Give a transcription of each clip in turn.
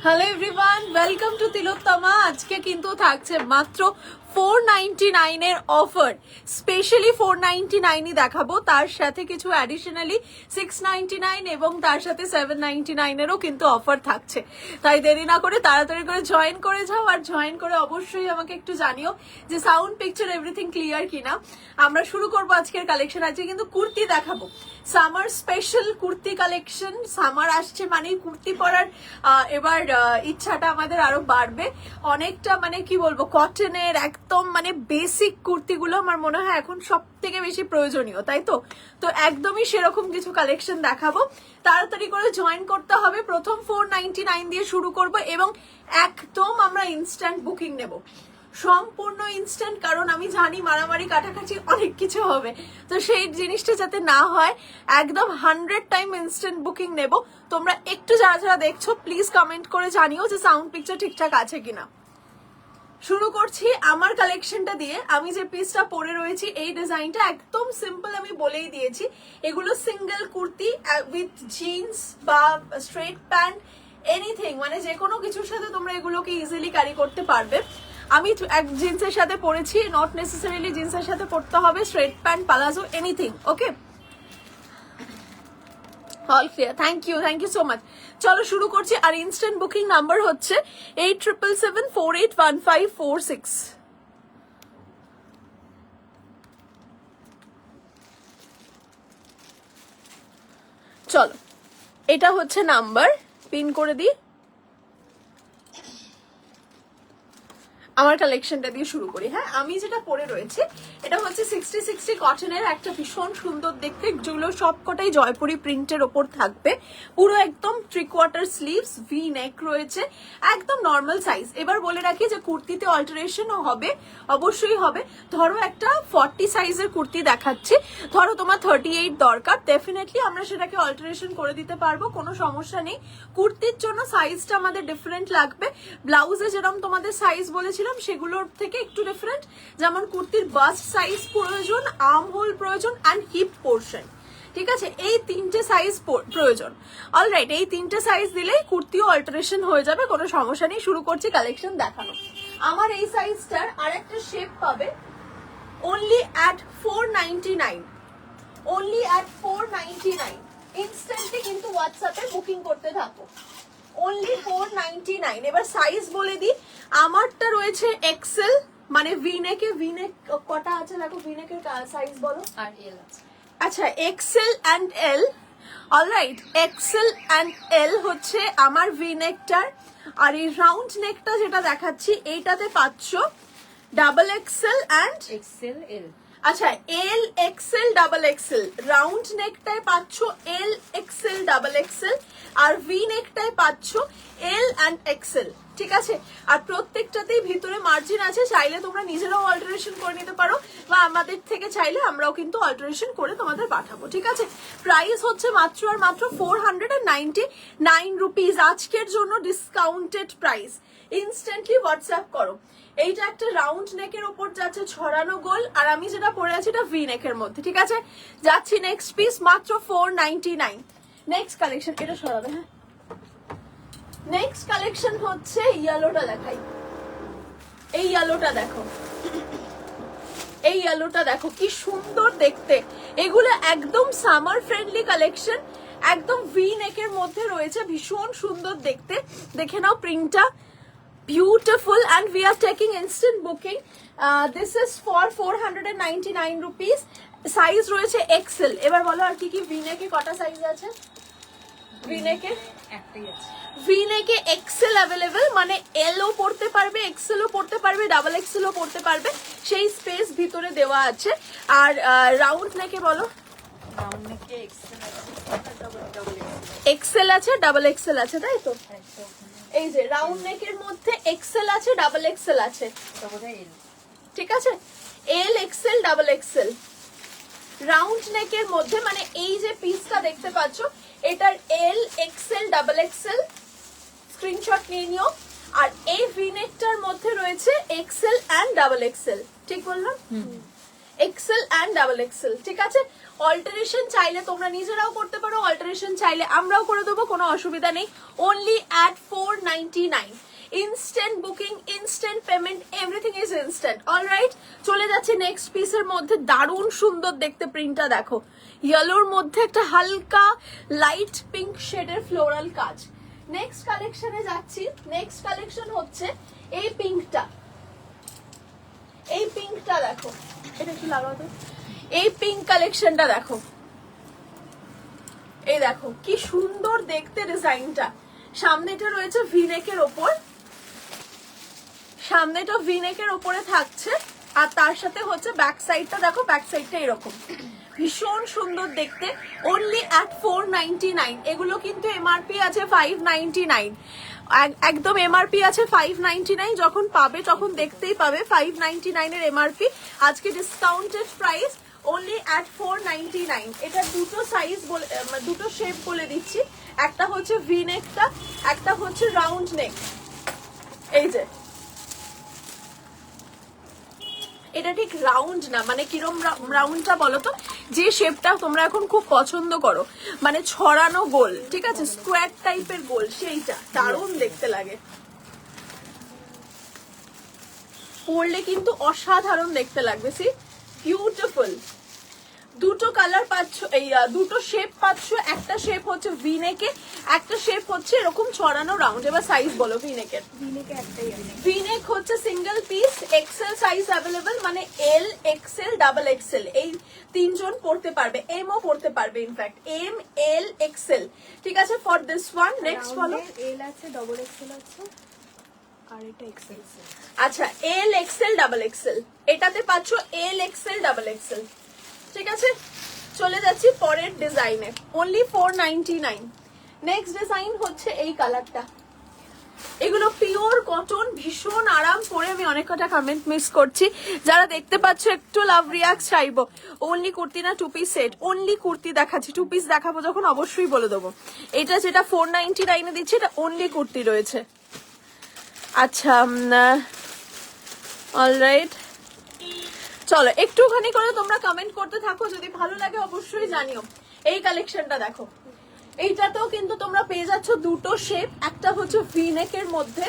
Hello everyone, welcome to তিলোত্তমা। আজকে কিন্তু থাকছে মাত্র 499 এর অফার। স্পেশালি 499ই দেখাবো, তার সাথে কিছু অ্যাডিশনালি 699 এবং তার সাথে 799 এরও কিন্তু অফার থাকছে। তাই দেরি না করে তাড়াতাড়ি করে জয়েন করে যাও, আর জয়েন করে অবশ্যই আমাকে একটু জানিও যে সাউন্ড পিকচার এভরিথিং ক্লিয়ার কিনা। আমরা শুরু করবো আজকের কালেকশন। আজকে কিন্তু কুর্তি দেখাবো, summer special kurti collection. Summer আসছে মানে কুর্তি পরার এবার ইচ্ছাটা আমাদের আরো বাড়বে অনেকটা। মানে কি বলবো, কটনের একদম মানে বেসিক কুর্তিগুলো আমার মনে হয় এখন সব থেকে বেশি প্রয়োজনীয়, তাই তো? তো একদমই সেরকম কিছু কালেকশন দেখাবো। তাড়াতাড়ি করে জয়েন করতে হবে। প্রথম 499 দিয়ে শুরু করব এবং একদম আমরা ইনস্ট্যান্ট বুকিং নেব, সম্পূর্ণ ইনস্ট্যান্ট। কারণ আমি জানি মারামারি কাটাকাটি অনেক কিছু হবে, তো সেই জিনিসটা যাতে না হয় একদম 100 টাইম ইনস্ট্যান্ট বুকিং নেব। তোমরা একটু যারা যারা দেখছো প্লিজ কমেন্ট করে জানিও যে সাউন্ড পিকচার ঠিকঠাক আছে কিনা। শুরু করছি আমার কালেকশনটা দিয়ে। আমি যে পিসটা পরে রয়েছি এই ডিজাইনটা একদম সিম্পল, আমি বলেই দিয়েছি এগুলো সিঙ্গেল কুর্তি উইথ জিন্স বা স্ট্রেট প্যান্ট, এনিথিং, মানে যে কোনো কিছুর সাথে তোমরা এগুলোকে ইজিলি ক্যারি করতে পারবে। আমি এক জিন্সের সাথে পরেছি, নট নেসেসারিলি জিন্সের সাথে পরতে হবে, straight pant, palazzo, anything. Okay, all clear. Thank you so much. চলো শুরু করছি। আর ইনস্ট্যান্ট বুকিং নাম্বার হচ্ছে 8777481546। চলো, এটা হচ্ছে নাম্বার, পিন করে দিই। আমার কালেকশনটা দিয়ে শুরু করি। হ্যাঁ, আমি যেটা পরে রয়েছে এটা হচ্ছে 60-60 কটনের একটা ভীষণ সুন্দর দেখতে, যেগুলো সবকটাই জয়পুরি প্রিন্টের ওপর থাকবে। পুরো একদম 3/4 স্লিভস, ভি নেক রয়েছে, একদম নর্মাল সাইজ। এবার বলে রাখি যে কুর্তিতে অল্টারেশনও হবে, অবশ্যই হবে। ধরো একটা 40 সাইজের কুর্তি দেখাচ্ছি, ধরো তোমার 38 দরকার, ডেফিনেটলি আমরা সেটাকে অল্টারেশন করে দিতে পারবো, কোনো সমস্যা নেই। কুর্তির জন্য সাইজটা আমাদের ডিফারেন্ট লাগবে। ব্লাউজে যেরকম তোমাদের সাইজ বলেছিলাম সেগুলোর থেকে একটু ডিফারেন্ট, যেমন কুর্তির বাস্ট সাইজ প্রয়োজন, আর্ম হোল প্রয়োজন অ্যান্ড হিপ পোর্শন। ঠিক আছে, এই তিনটে সাইজ প্রয়োজন। অলরাইট, এই তিনটে সাইজ দিলেই কুর্তিও অল্টারেশন হয়ে যাবে, কোনো সমস্যা নেই। শুরু করছি কালেকশন দেখানো। আমার এই সাইজটার আরেকটা শেপ পাবে only at 499, only at 499। Instantly কিন্তু হোয়াটসঅ্যাপে বুকিং করতে থাকো, only 499। এবার সাইজ বলে দিই, আমারটা রয়েছে এক্সেল, মানে ভিনেকে, ভিনেক কটা আছে দেখো, ভিনেকের সাইজ বলো। আর এল আছে। আচ্ছা, XL and L. Alright, XL and L হচ্ছে আমার ভিনেকটার। আর এই রাউন্ড নেকটা যেটা দেখাচ্ছি এইটাতে পাচ্ছ double XL and XL L. আচ্ছা, L XL double XL. Round নেকটায় পাচ্ছ এল এক্সেল ডাবল এক্সেল, আর ভি নেকটায় পাচ্ছ এল অ্যান্ড এক্সেল। ঠিক আছে, আর প্রত্যেকটাতেই ভিতরে মার্জিন আছে, চাইলে তোমরা নিজেরাও অল্টারেশন করে নিতে পারো, বা আমাদের থেকে চাইলে আমরাও কিন্তু অল্টারেশন করে তোমাদের পাঠাবো। ঠিক আছে, প্রাইস হচ্ছে মাত্র আর মাত্র 499 রুপিস। আজকের জন্য ডিসকাউন্টেড প্রাইস। ইনস্ট্যান্টলি হোয়াটসঅ্যাপ করো। এইটা একটা রাউন্ড নেকের ওপর যাচ্ছে ছড়ানো গোল, আর আমি যেটা পরে আছি এটা ভি নেকের মধ্যে। ঠিক আছে, যাচ্ছি নেক্সট পিস, মাত্র 499। নেক্সট কালেকশন, এটা সরাবে। হ্যাঁ, নেক্সট কালেকশন হচ্ছে ইয়েলোটা দেখাই। এই ইয়েলোটা দেখো, এই ইয়েলোটা দেখো কি সুন্দর দেখতে। এগুলো একদম সামার ফ্রেন্ডলি কালেকশন, একদম ভি নেকের মধ্যে রয়েছে, ভীষণ সুন্দর দেখতে। দেখে নাও প্রিন্টটা, beautiful, and we are taking instant booking. This is for 499 rupees. Size রয়েছে এক্সেল। এবার বলো আর কি কি ভিনেকে কটা সাইজ আছে? ভিনেকে একটাই আছে। ভিনেকে এক্সেল অ্যাভেলেবেল, মানে এলও পড়তে পারবে, এক্সেলও পড়তে পারবে, ডাবল এক্সেলও পড়তে পারবে, সেই স্পেস ভিতরে দেওয়া আছে। আর রাউন্ড নেকে বলো। রাউন্ড নেকে এক্সেল আছে, ডাবল এক্সেল আছে, ডাবল এক্সেল আছে, তাই তো? এক্সেল। এই যে রাউন্ড নেকের মধ্যে এক্সেল আছে, ডাবল এক্সেল আছে। এল। ঠিক আছে, এল এক্সেল ডাবল এক্সেল রাউন্ড নেকের মধ্যে, মানে এই যে পিসটা দেখতে পাচ্ছ এটার এল এক্সেল ডাবল এক্সেল, স্ক্রিনশট নিয়ে নিও। আর এই ভি নেকটার মধ্যে রয়েছে এক্সেল অ্যান্ড ডাবল এক্সেল। ঠিক বললাম? এক্সেল অ্যান্ড ডাবল এক্সেল, ঠিক আছে। অল্টারেশন চাইলে তোমরা নিজেরাও করতে পারো, অল্টারেশন চাইলে আমরাও করে দেবো, কোনো অসুবিধা নেই। Only at 499, instant booking, instant payment, everything is instant. Alright, চলে যাচ্ছে নেক্সট পিসের মধ্যে। দারুণ সুন্দর দেখতে প্রিন্টটা দেখো, ইয়েলোর মধ্যে একটা হালকা লাইট পিঙ্ক শেডের ফ্লোরাল কাজ। নেক্সট কালেকশনে যাচ্ছি। নেক্সট কালেকশন হচ্ছে এই পিঙ্কটা, এই পিঙ্কটা দেখো, এটা একটু লাগাও তো। এই পিঙ্ক কালেকশনটা দেখো, এই দেখো কি সুন্দর দেখতে ডিজাইনটা। সামনেটা রয়েছে ভিনেকের ওপর, সামনেটা ভিনেকের ওপরে থাকছে, আর তার সাথে হচ্ছে ব্যাক সাইডটা দেখো, ব্যাক সাইডটা এরকম ভীষণ সুন্দর দেখতে। Only at 499। এগুলো কিন্তু এমআরপি আছে 599, একদম এমআরপি আছে 599। যখন পাবে তখন দেখতেই পাবে 599 এর এমআরপি, আজকে ডিসকাউন্টেড প্রাইস অনলি অ্যাট 499। এটা দুটো সাইজ বলে, দুটো শেপ বলে দিচ্ছি, একটা হচ্ছে ভি নেকটা, একটা হচ্ছে রাউন্ড নেক। এই যে এটা ঠিক রাউন্ড না, মানে কিরম রাউন্ডটা বলো তো, যে শেপটা তোমরা এখন খুব পছন্দ করো, মানে ছড়ানো গোল, ঠিক আছে, স্কোয়ার টাইপের গোল, সেইটা দারুণ দেখতে লাগে। পরলে কিন্তু অসাধারণ দেখতে লাগবে। C beautiful. দুটো কালার পাচ্ছ, এই দুটো শেপ পাচ্ছ। একটা শেপ হচ্ছে ভি নেকে, একটা শেপ হচ্ছে এরকম ছড়ানো রাউন্ড। এবার সাইজ বলো ভিনেকের। ভিনেকে একটাই আছে। ভিনেক হচ্ছে single piece, XL size available, মানে এল, এক্সেল, ডাবল এক্সেল, এই তিনজন পড়তে পারবে, এম ও পড়তে পারবে, ইনফ্যাক্ট এম, এল, এক্সেল, ঠিক আছে। ফর দিস ওয়ান নেক্সট বলো। এল আছে, ডবল এক্সেল আছে, আর এটা এক্সেল। আচ্ছা, এল, এক্সেল, ডাবল এক্সেল, এটাতে পাচ্ছ এল, এক্সেল, ডাবল এক্সেল, ঠিক আছে। চলে যাচ্ছি পরের ডিজাইনে, অনলি 499। নেক্সট ডিজাইন হচ্ছে এই কালারটা। এগুলো পিওর কটন, ভীষণ আরাম। পরে আমি অনেক কটা কমেন্ট মিস করছি, যারা দেখতে পাচ্ছ একটু লাভ রিয়াক্ট চাইবো। অনলি কুর্তি না two piece set? Only kurti দেখাচ্ছি, টু পিস দেখাবো যখন অবশ্যই বলে দেবো। এটা যেটা 499 দিচ্ছি, এটা অনলি কুর্তি রয়েছে। আচ্ছা, অলরাইট, চলো একটুখানি করে তোমরা কমেন্ট করতে থাকো, যদি ভালো লাগে অবশ্যই জানিও। এই কালেকশনটা দেখো, এইটাতেও কিন্তু তোমরা পেয়ে যাচ্ছ দুটো শেপ, একটা হচ্ছে ভি নেকের মধ্যে,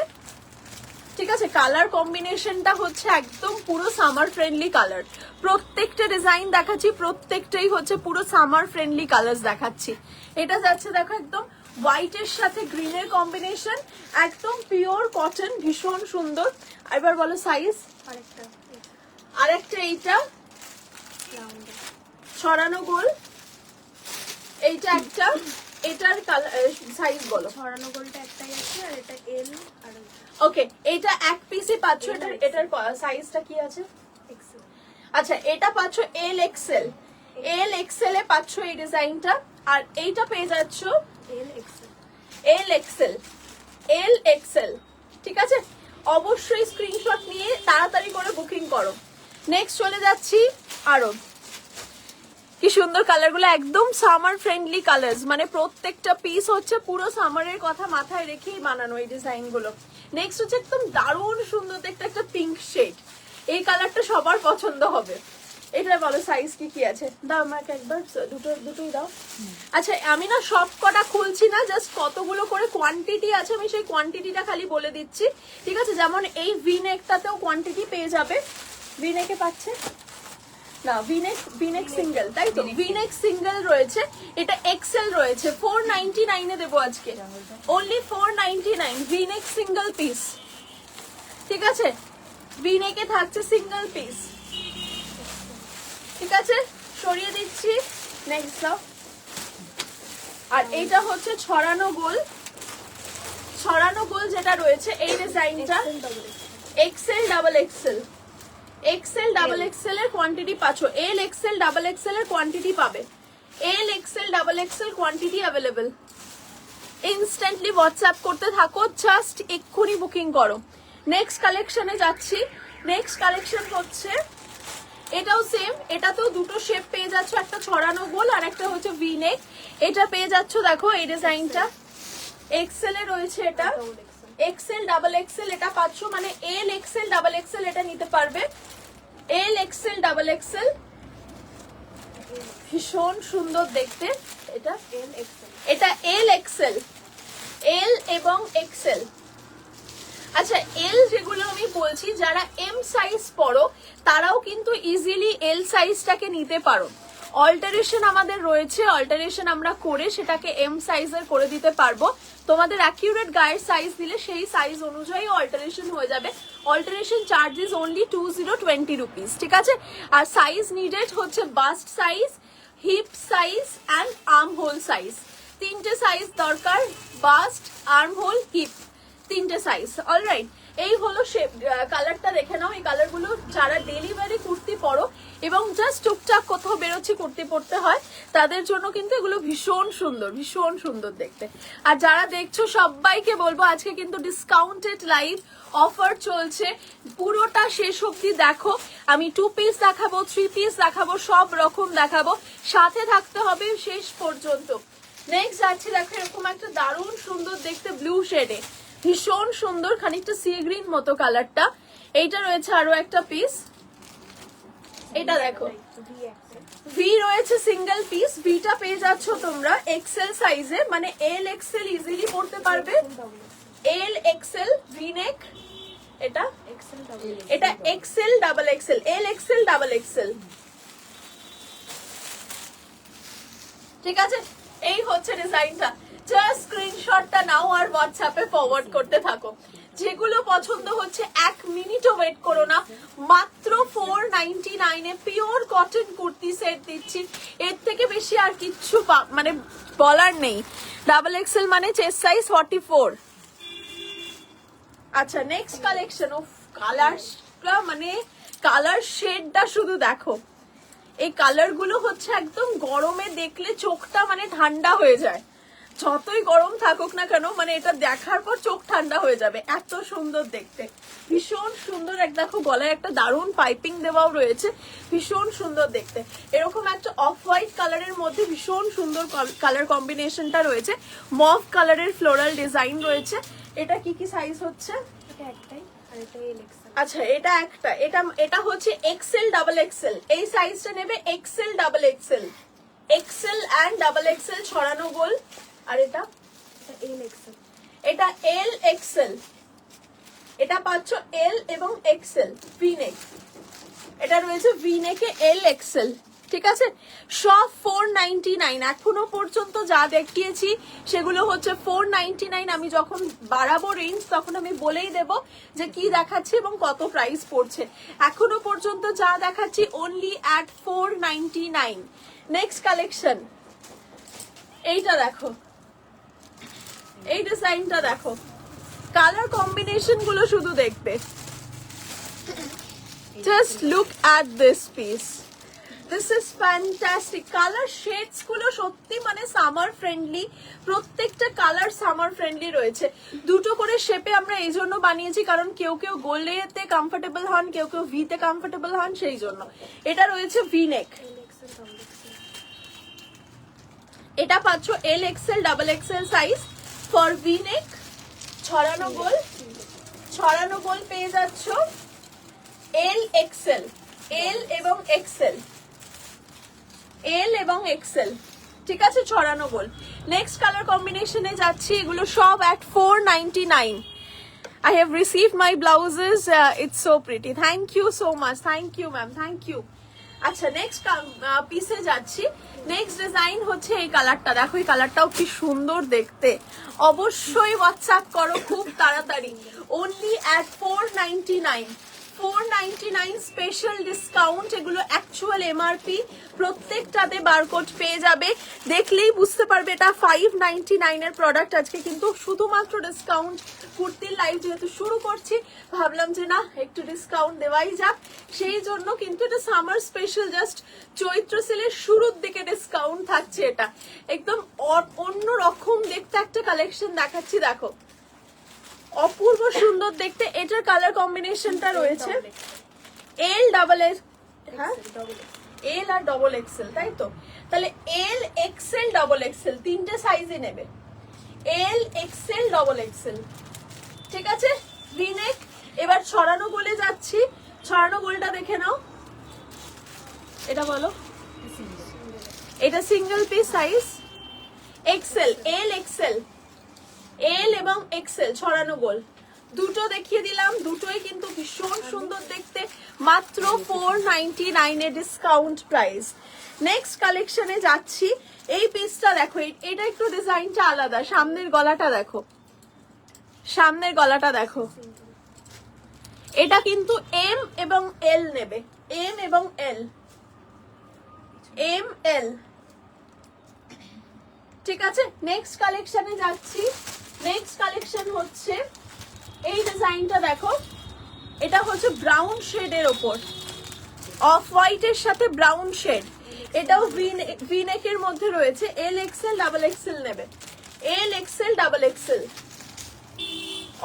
ঠিক আছে। কালার কম্বিনেশনটা হচ্ছে একদম পুরো সামার ফ্রেন্ডলি কালার। প্রত্যেকটা ডিজাইন দেখাচ্ছি, প্রত্যেকটাই হচ্ছে পুরো সামার ফ্রেন্ডলি কালার দেখাচ্ছি। এটা যাচ্ছে দেখো একদম হোয়াইটের সাথে গ্রিনের কম্বিনেশন, একদম পিওর কটন, ভীষণ সুন্দর। এবার বলো সাইজ। আরেকটা আরেকটা এইটা ছড়ানো গোল, এইটা একটা, এটার সাইজ বলো। ছড়ানো গোলটা একটাই আছে, আর এটা এল, আর ওকে, এটা এক পিসই পাচ্ছ। এটার সাইজটা কি আছে? এক্সেল। আচ্ছা, এটা পাচ্ছ এল, এক্সেল, এল এক্সেল এ পাচ্ছ এই ডিজাইনটা, আর এইটা পেয়ে যাচ্ছ L, XL. L XL, L XL, ঠিক আছে। অবশ্যই স্ক্রিনশট নিয়ে তাড়াতাড়ি করে বুকিং করো। নেক্সট চলে যাচ্ছি আরো। কি সুন্দর কালারগুলো, একদম সামার ফ্রেন্ডলি কালার্স, মানে প্রত্যেকটা পিস হচ্ছে পুরো সামারের কথা মাথায় রেখেই বানানো এই ডিজাইনগুলো। নেক্সট হচ্ছে একদম দারুণ সুন্দর দেখতে একটা পিঙ্ক শেড, এই কালারটা সবার পছন্দ হবে। এটা বলো সাইজ কি কি আছে, দাও আমাকে একবার, দুটোই দাও। আচ্ছা, আমি না সব কটা খুলছি না, জাস্ট কতগুলো করে কোয়ান্টিটি আছে আমি সেই কোয়ান্টিটিটা খালি বলে দিচ্ছি, ঠিক আছে। যেমন এই ভি নেকটাতেও কোয়ান্টিটি পেয়ে যাবে। ভি নেকে পাচ্ছে না, ভিনেক সিঙ্গেল, তাই তো? ভিনেক সিঙ্গেল রয়েছে, এটা এক্সেল রয়েছে। 499 এ দেবো আজকে, অনলি 499। ভিনেক সিঙ্গেল পিস, ঠিক আছে। ভিনেকে থাকছে সিঙ্গেল পিস, ঠিক আছে। সরিয়ে দিচ্ছি, নেক্সট দাও। আর এইটা হচ্ছে ছড়ানো গোল, ছড়ানো গোল যেটা রয়েছে এই ডিজাইনটা XL, double XL, XL, double XL এর কোয়ান্টিটি পাচ্ছ। এল, এক্সেল, ডাবল এক্সেল এর কোয়ান্টিটি পাবে। L, XL, double XL quantity available. Instantly WhatsApp করতে থাকো, জাস্ট এক্ষুনি বুকিং করো। নেক্সট কালেকশনে যাচ্ছি। নেক্সট কালেকশন হচ্ছে এটাও সেম, এটাতেও দুটো শেপ পেয়ে যাচ্ছ, একটা ছড়ানো গোল আর একটা হচ্ছে ভি নেক। এটা পেয়ে যাচ্ছ দেখো এই ডিজাইনটা এক্সেল এ রয়েছে, এটা এক্সেল, ডাবল এক্সেল এটা পাচ্ছ, মানে এল, এক্সেল, ডাবল এক্সেল এটা নিতে পারবে। এল এক্সেল ডাবল এক্সেল, ভীষণ সুন্দর দেখতে। এটা এল এক্সেল, এটা এল এক্সেল, এল এবং এক্সেল। আচ্ছা এল যেগুলো আমি বলছি, যারা এম সাইজ পরো তারাও কিন্তু ইজিলি এল সাইজটাকে নিতে পারো। অল্টারেশন আমাদের রয়েছে, অল্টারেশন আমরা করে সেটাকে এম সাইজের করে দিতে পারবো। তোমাদের অ্যাকিউরেট গায়ের সাইজ দিলে সেই সাইজ অনুযায়ী অল্টারেশন হয়ে যাবে। Alteration charge is only 2020 rupees, ঠিক আছে। আর সাইজ নিডেড হচ্ছে bust size, hip size and arm hole size. তিনটে সাইজ দরকার, বাস্ট, আর্ম হোল, হিপ, তিনটে সাইজ। অলরাইট, এই হলো শেপ। কালারটা দেখে নাও। এই কালারগুলো যারা ডেলিভারি কুর্তি পরো এবং জাস্ট টুকটাক কোথাও বেরোচ্ছি কুর্তি পরতে হয় তাদের জন্য কিন্তু এগুলো ভীষণ সুন্দর, ভীষণ সুন্দর দেখতে। আর যারা দেখছো সবাইকে বলবো আজকে কিন্তু ডিসকাউন্টেড লাইভ অফার চলছে, পুরোটা শেষ অবধি দেখো। আমি 2 পিস দেখাবো, 3 পিস দেখাবো, সব রকম দেখাবো, সাথে থাকতে হবে শেষ পর্যন্ত। নেক্সট যাচ্ছি, দেখো এরকম একটা দারুণ সুন্দর দেখতে ব্লু শেডে, ভীষণ সুন্দর, খানিকটা সি গ্রিন মতো কালারটা। এইটা রয়েছে আরো একটা পিস, এটা দেখো ভি রয়েছে সিঙ্গেল পিস। ভিটা পেয়ে যাচ্ছ তোমরা এক্সেল সাইজে, মানে এল এক্সেল ইজিলি পড়তে পারবে। এল এক্সেল ভি নেক, এটা এক্সেল ডাবল, এটা Excel double Excel, L XL double XL, ঠিক আছে। এই হচ্ছে ডিজাইনটা। জাস্ট স্ক্রিনশটটা নাও আর হোয়াটসঅ্যাপে ফরওয়ার্ড করতে থাকো। যেগুলো পছন্দ হচ্ছে 1 মিনিটও ওয়েট করো না, মাত্র 499 a pure cotton kurti set দিচ্ছি। এর থেকে বেশি আর কিচ্ছু মানে বলার নেই। ডাবল এক্সেল মানে চেস্ট সাইজ 44। আচ্ছা নেক্সট কালেকশন। ও কালারটা মানে কালার শেডটা শুধু দেখো। এই কালার গুলো হচ্ছে একদম গরমে দেখলে চোখটা মানে ঠান্ডা হয়ে যায়, যতই গরম থাকুক না কেন, মানে এটা দেখার পর চোখ ঠান্ডা হয়ে যাবে, এত সুন্দর দেখতে, ভীষণ সুন্দর। এক দেখো গলায় একটা দারুণ পাইপিং দেওয়াও রয়েছে, ভীষণ সুন্দর দেখতে। এরকম একটা অফ হোয়াইট কালারের মধ্যে ভীষণ সুন্দর কালার কম্বিনেশনটা রয়েছে, মভ কালারের ফ্লোরাল ডিজাইন রয়েছে। এটা কি কি সাইজ হচ্ছে? এটা একটাই, আর এটা এল এক্সেল। আচ্ছা এটা একটা, এটা হচ্ছে এক্সেল ডাবল এক্সেল। এই সাইজটা নেবে XL double XL, XL and double XL ছড়ানো গোল। আর এটা এল এক্সেল, এটা এল এক্সেল, এটা পাচ্ছ এল এবং এক্সেল ভি নেক। এটা রয়েছে ভি নেকে এল এক্সেল, ঠিক আছে। সব 499। এখনো পর্যন্ত যা দেখিয়েছি সেগুলো হচ্ছে 499। আমি যখন বাড়াবো রেঞ্জ তখন আমি বলেই দেব যে কি দেখাচ্ছি এবং কত প্রাইস পড়ছে। এখনো পর্যন্ত যা দেখাচ্ছি অনলি অ্যাট 499। নেক্সট কালেকশন, এইটা দেখো, এই ডিজাইনটা দেখো, কালার কম্বিনেশন গুলো শুধু দেখবে। Just look at this piece, this is fantastic. Colour shades গুলো সত্যি মানে সামার ফ্রেন্ডলি, প্রত্যেকটা কালার সামার ফ্রেন্ডলি রয়েছে। দুটো করে শেপে আমরা এই জন্য বানিয়েছি কারণ কেউ কেউ গোল্ডেতে কমফোর্টেবল হন, কেউ কেউ ভিতে কমফোর্টেবল হন, সেই জন্য। এটা রয়েছে V neck, L XL double XL, এটা পাচ্ছ L XL double XL size for V নেক, ছড়ানো গোল, ছড়ানো গোল পেয়ে যাচ্ছ এল এক্সেল, এল এবং এক্সেল, এল এবং এক্সেল, ঠিক আছে, ছড়ানো গোল। নেক্সট কালার কম্বিনেশনে যাচ্ছি, এগুলো সব at 499. I have received my blouses, it's so pretty, thank you so much, thank you ma'am, thank you. আচ্ছা নেক্সট পিসে যাচ্ছি। নেক্সট ডিজাইন হচ্ছে এই কালারটা, দেখো এই কালারটাও কি সুন্দর দেখতে। অবশ্যই হোয়াটসঅ্যাপ করো খুব তাড়াতাড়ি, অনলি অ্যাট 499। 499 স্পেশাল ডিসকাউন্ট, এগুলো অ্যাকচুয়াল এমআরপি, প্রত্যেকটাতে বারকোড পেয়ে যাবে, দেখলেই বুঝতে পারবে এটা 599 এর প্রোডাক্ট। আজকে কিন্তু শুধুমাত্র ডিসকাউন্ট, কুর্তির লাইভ যেহেতু শুরু করছি ভাবলাম যে না একটু ডিসকাউন্ট দেওয়াই যাক, সেই জন্য কিন্তু এটা সামার স্পেশাল, জাস্ট চৈত্র সেলের শুরুর দিকে ডিসকাউন্ট থাকছে। এটা একদম অন্য রকম দেখতে একটা কালেকশন দেখাচ্ছি, দেখো অপূর্ব সুন্দর দেখতে। এটার কালার কম্বিনেশনটা রয়েছে এল ডাবল এক্স, হ্যাঁ এল আর ডবল এক্সেল, তাই তো। তাহলে এল এক্সেল ডবল এক্সেল তিনটে সাইজে নেবে, এল এক্সেল ডবল এক্সেল, ঠিক আছে। ভি নেক। এবার ছড়ানো গোলে যাচ্ছি, ছড়ানো গোলটা দেখে নাও, এটা বলো, এটা single piece size XL, L XL, L এবং এক্সেল ছড়ানো গোল দুটো দেখিয়ে দিলাম, দুটোই কিন্তু ভীষণ সুন্দর দেখতে, মাত্র 499 এর ডিসকাউন্ট প্রাইস। নেক্সট কালেকশনে যাচ্ছি। এই পিসটা দেখো, এটা একটু ডিজাইনটা আলাদা, সামনের গলাটা দেখো, সামনের গলাটা দেখো, এটা কিন্তু এম এবং এল নেবে, এম এবং এল, এম এল, ঠিক আছে। নেক্সট কালেকশনে যাচ্ছি। নেক্সট কালেকশন হচ্ছে এই ডিজাইনটা দেখো, এটা হচ্ছে ব্রাউন শেডের ওপর, অফ হোয়াইটের সাথে ব্রাউন শেড, এটাও ভি নেকের মধ্যে রয়েছে, এল এক্সেল ডাবল এক্সেল নেবে, এল এক্সেল ডাবল এক্সেল,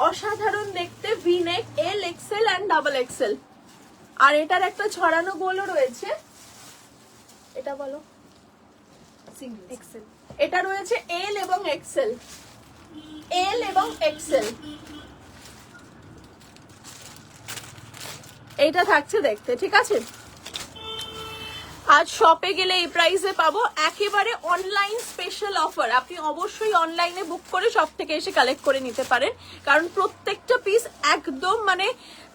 অসাধারণ দেখতে V neck, L XL and double XL. আর এটার একটা ছড়ানো গোলও রয়েছে, এটা বলো, এক্সেল। এটা রয়েছে এল এবং এক্সেল, এল এবং এক্সেল, এইটা থাকছে দেখতে, ঠিক আছে। আজ শপে গেলে এই প্রাইসে পাবো, একেবারে অনলাইন স্পেশাল অফার। আপনি অবশ্যই অনলাইনে বুক করে শপ থেকে এসে কালেক্ট করে নিতে পারেন, কারণ প্রত্যেকটা পিস একদম মানে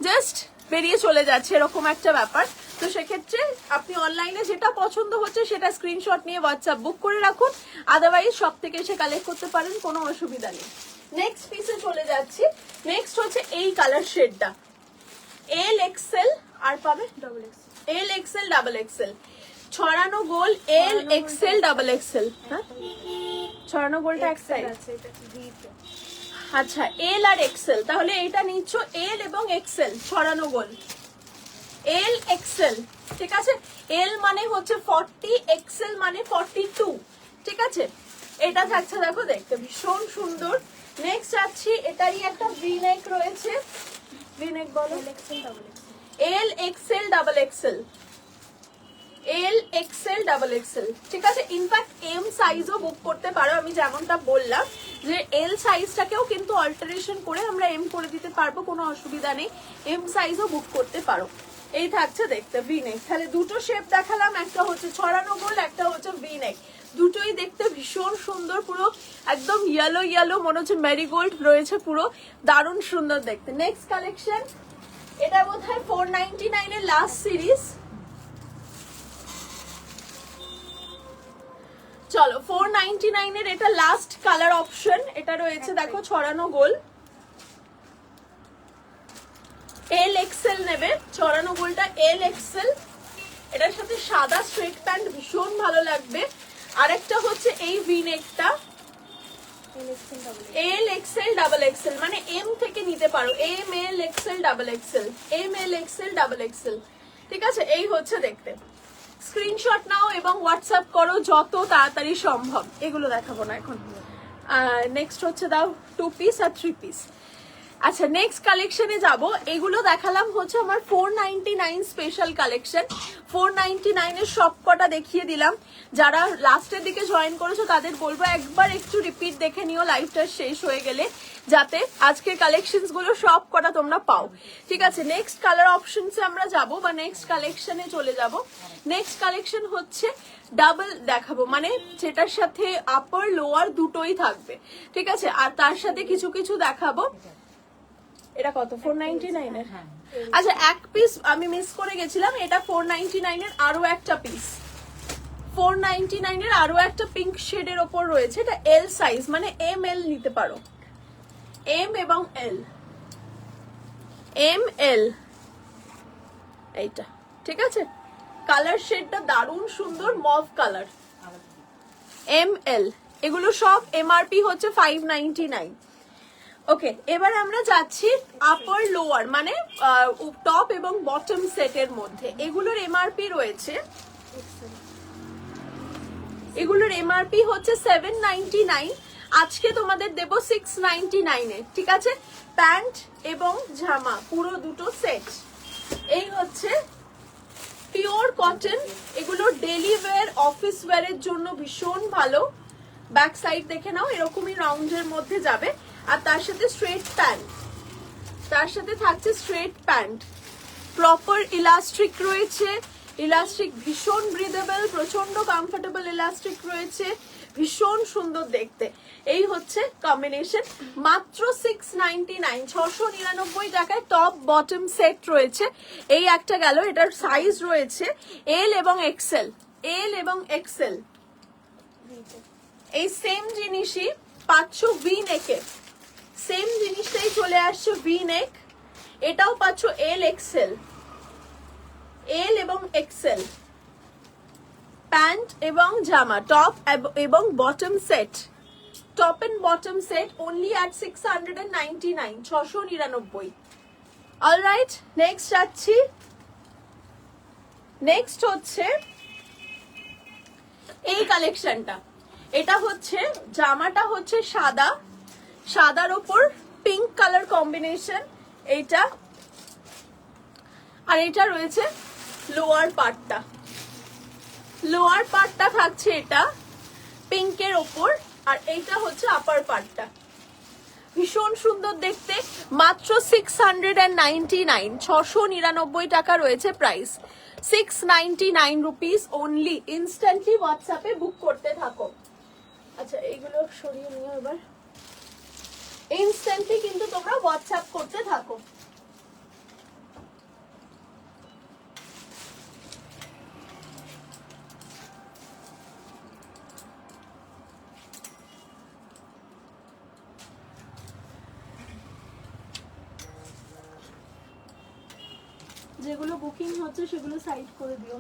জাস্ট বেরিয়ে চলে যাচ্ছে এরকম একটা ব্যাপার। তো সেক্ষেত্রে আপনি অনলাইনে যেটা পছন্দ হচ্ছে সেটা স্ক্রিনশট নিয়ে হোয়াটসঅ্যাপ বুক করে রাখুন, আদারওয়াইজ শপ থেকে এসে কালেক্ট করতে পারেন, কোনো অসুবিধা নেই। নেক্সট পিসে চলে যাচ্ছি। নেক্সট হচ্ছে এই কালার শেডটা, এল এক্সেল আর পাবে double XL. L XL double XL, ছড়ানো গোল, এল এক্সেল ডাবল এক্সেল। হ্যাঁ, ছড়ানো গোলটা এক সাইড আছে, এটা ভিতে। আচ্ছা, এল আর এক্সেল, তাহলে এটা নিচ্ছ এল এবং এক্সেল ছড়ানো গোল, এল এক্সেল, ঠিক আছে। এল মানে হচ্ছে 40, এক্সেল মানে 42, ঠিক আছে। এটা থাকছে দেখো দেখতে ভীষণ সুন্দর। নেক্সট যাচ্ছি, এটারই একটা ভি নেক রয়েছে, ভি নেক বলো, Excel double Excel. L XL double Excel, L XL double XL, ঠিক আছে। ইনফ্যাক্ট এম সাইজও বুক করতে পারো, আমি যেমনটা বললাম যে এল সাইজটাকেও কিন্তু অল্টারেশন করে আমরা এম করে দিতে পারবো, কোনো অসুবিধা নেই, এম সাইজও বুক করতে পারো। এই থাকছে দেখতে ভি নেক, তাহলে দুটো শেপ দেখালাম, একটা হচ্ছে ছড়ানো গোল, একটা হচ্ছে ভি নেক, দুটোই দেখতে ভীষণ সুন্দর, পুরো একদম ইয়েলো ইয়েলো, মনে হচ্ছে ম্যারিগোল্ড রয়েছে, পুরো দারুণ সুন্দর দেখতে। নেক্সট কালেকশন, এটা বোধহয় 499 এর লাস্ট সিরিজ। চলো 499 এর এটা লাস্ট কালার অপশন, এটা রয়েছে দেখো ছড়ানো গোল, এল এক্সেল নেবে, ছড়ানো গোলটা এল এক্সেল, এটার সাথে সাদা স্ট্রেট প্যান্ট ভীষণ ভালো লাগবে। আরেকটা হচ্ছে এই ভি নেকটা, এল এক্সেল ডাবল এক্সেল, মানে এম থেকে নিতে পারো, M L XL double XL, M L XL double XL, ঠিক আছে। এই হচ্ছে দেখতে, স্ক্রিনশট নাও এবং হোয়াটসঅ্যাপ করো যত তাড়াতাড়ি সম্ভব। এগুলো দেখাবো না এখন। নেক্সট হচ্ছে দাও 2 পিস আর 3 পিস। আচ্ছা, নেক্সট কালেকশনে যাব। এগুলো দেখালাম হচ্ছে আমার 499 স্পেশাল কালেকশন, 499 এর সব কটা দেখিয়ে দিলাম। যারা লাস্টের দিকে জয়েন করেছো তাদের বলবো একবার একটু রিপিট দেখে নিও লাইভটা শেষ হয়ে গেলে, যাতে আজকের কালেকশনস গুলো সব কটা তোমরা পাও, ঠিক আছে। নেক্সট কালার অপশনসে আমরা যাব, বা নেক্সট কালেকশনে চলে যাব। নেক্সট কালেকশন হচ্ছে ডাবল দেখাবো, মানে যেটার সাথে আপার লোয়ার দুটোই থাকবে, ঠিক আছে। আর তার সাথে কিছু কিছু দেখাবো। এটা কত, 499 এর? আচ্ছা, এক পিস আমি মিস করে গেছিলাম, এটা 499 এর আরো একটা পিস, 499 এর আরো একটা পিঙ্ক শেডের ওপর রয়েছে, এটা এল সাইজ, মানে এম এল নিতে পারো, এম এবং এল, এম এল, এইটা, ঠিক আছে। কালার শেডটা দারুণ সুন্দর, মভ কালার, এম এল, এগুলো সব এমআরপি হচ্ছে 599। ওকে, এবার আমরা যাচ্ছি আপার লোয়ার, মানে টপ এবং বটম সেটের মধ্যে। এগুলোর এমআরপি রয়েছে, এগুলোর এমআরপি হচ্ছে 799, আজকে তোমাদের দেব 699 এ, ঠিক আছে। প্যান্ট এবং জামা পুরো দুটো সেট। এই হচ্ছে পিওর কটন, এগুলো ডেলি ওয়্যার, অফিস ওয়্যারের জন্য ভীষণ ভালো। ব্যাক সাইড দেখে নাও, এরকমই রাউন্ডের মধ্যে যাবে। আর তার সাথে স্ট্রেট প্যান্ট, তার সাথে থাকছে স্ট্রেট প্যান্ট, প্রপার ইলাস্ট্রিক রয়েছে, ইলাস্টিক ভীষণ ব্রিদেবল, প্রচন্ড কমফোর্টেবল ইলাস্টিক রয়েছে, ভীষণ সুন্দর দেখতে। এই হচ্ছে কম্বিনেশন, মাত্র 699, 699 টাকায় টপ বটম সেট রয়েছে। এই একটা গেল, এটার সাইজ রয়েছে এল এবং এক্সেল, এল এবং এক্সেল। এই সেম জিনিসই পাচ্ছ ভি নেকে, সেম জিনিসটাই চলে আসছে ভি নেক, এটাও পাচ্ছ এল এক্সেল, এল এবং এক্সেল প্যান্ট এবং জামা, টপ এবং bottom set, top and bottom set only at 699, 699। Alright, next যাচ্ছি। নেক্সট হচ্ছে এই কালেকশনটা, এটা হচ্ছে জামাটা হচ্ছে সাদা, সাদার ওপর পিঙ্ক কালার কম্বিনেশন এইটা, আর এটা রয়েছে লোয়ার পার্টটা, লোয়ার পার্টটা থাকছে এটা পিঙ্কের ওপর, আর এইটা হচ্ছে আপার পার্টটা। ভীষণ সুন্দর দেখতে, মাত্র 699, 699 টাকা রয়েছে প্রাইস, 699 রুপিস অনলি। ইনস্ট্যান্টলি হোয়াটসঅ্যাপে বুক করতে থাকো। আচ্ছা এইগুলো সরিয়ে নিও এবার, ইনস্ট্যান্টলি কিন্তু তোমরা হোয়াটসঅ্যাপ করতে থাকো। যেগুলো বুকিং হচ্ছে সেগুলো সাইড করে দিও।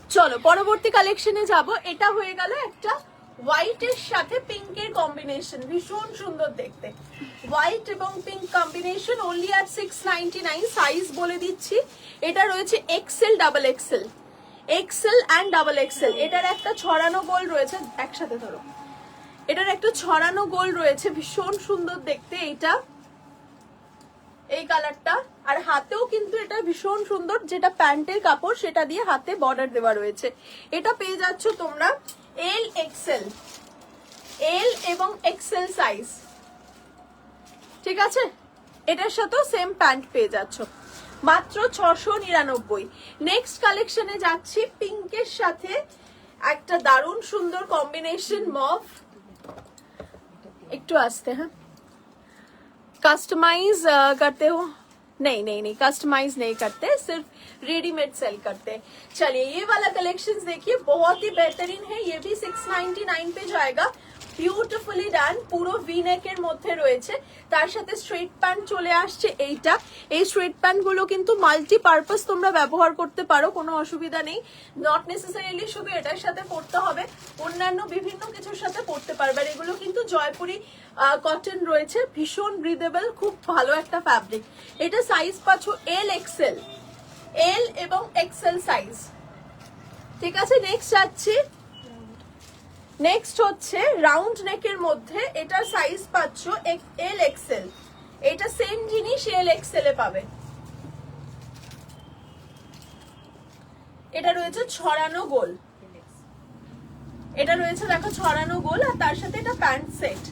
চলো পরবর্তী কালেকশনে যাব। এটা হয়ে গেল একটা হোয়াইটের সাথে পিঙ্কের কম্বিনেশন, ভীষণ সুন্দর দেখতে, হোয়াইট এবং pink combination only at 699। Size বলে দিচ্ছি, এটা রয়েছে XL, double XL, XL and double XL. এটার একটা ছড়ানো গোল রয়েছে, একসাথে ধরো, এটার একটা ছড়ানো গোল রয়েছে, ভীষণ সুন্দর দেখতে এইটা, এই কালারটা। আর হাতেও কিন্তু এটা ভীষণ সুন্দর, যেটা প্যান্টের কাপড় সেটা দিয়ে হাতে বর্ডার দেওয়া রয়েছে। এটা পেয়ে যাচ্ছ তোমরা এল এক্সেল, এল এবং এক্সেল সাইজ, ঠিক আছে? এটার সাথেও সেম প্যান্ট পেয়ে যাচ্ছ, মাত্র 699। নেক্সট কালেকশনে যাচ্ছি, পিঙ্কের সাথে একটা দারুণ সুন্দর কম্বিনেশন মভ, একটু আসতে, হ্যাঁ कस्टमाइज करते हो? नहीं नहीं नहीं, कस्टमाइज नहीं करते, सिर्फ रेडीमेड सेल करते हैं। चलिए ये वाला कलेक्शन देखिए, बहुत ही बेहतरीन है, ये भी 699 पे जाएगा। বিউটিফুলি ডান, পুরো ভি নেকের মধ্যে রয়েছে, তার সাথে স্ট্রেট প্যান্ট চলে আসছে এইটা। এই স্ট্রেট প্যান্ট গুলো কিন্তু মাল্টি পারপাস তোমরা ব্যবহার করতে পারো, কোনো অসুবিধা নেই। নট নেসেসারিলি শুধু এটার সাথে পড়তে হবে, অন্যান্য বিভিন্ন কিছুর সাথে পড়তে পারবে। আর এগুলো কিন্তু জয়পুরি কটন রয়েছে, ভীষণ ব্রিদেবল, খুব ভালো একটা ফ্যাব্রিক। এটা সাইজ পাচ্ছ এল এক্সেল, এল এবং এক্সেল সাইজ, ঠিক আছে? নেক্সট যাচ্ছি, নেক্সট হচ্ছে রাউন্ড নেকের মধ্যে, এটা সাইজ পাচ্ছ এল এক্সেল, এটা সেম জিনিস এল এক্সেল এ পাবে। এটা রয়েছে ছড়ানো গোল, এটা রয়েছে দেখো ছড়ানো গোল, আর তার সাথে এটা প্যান্ট সেট,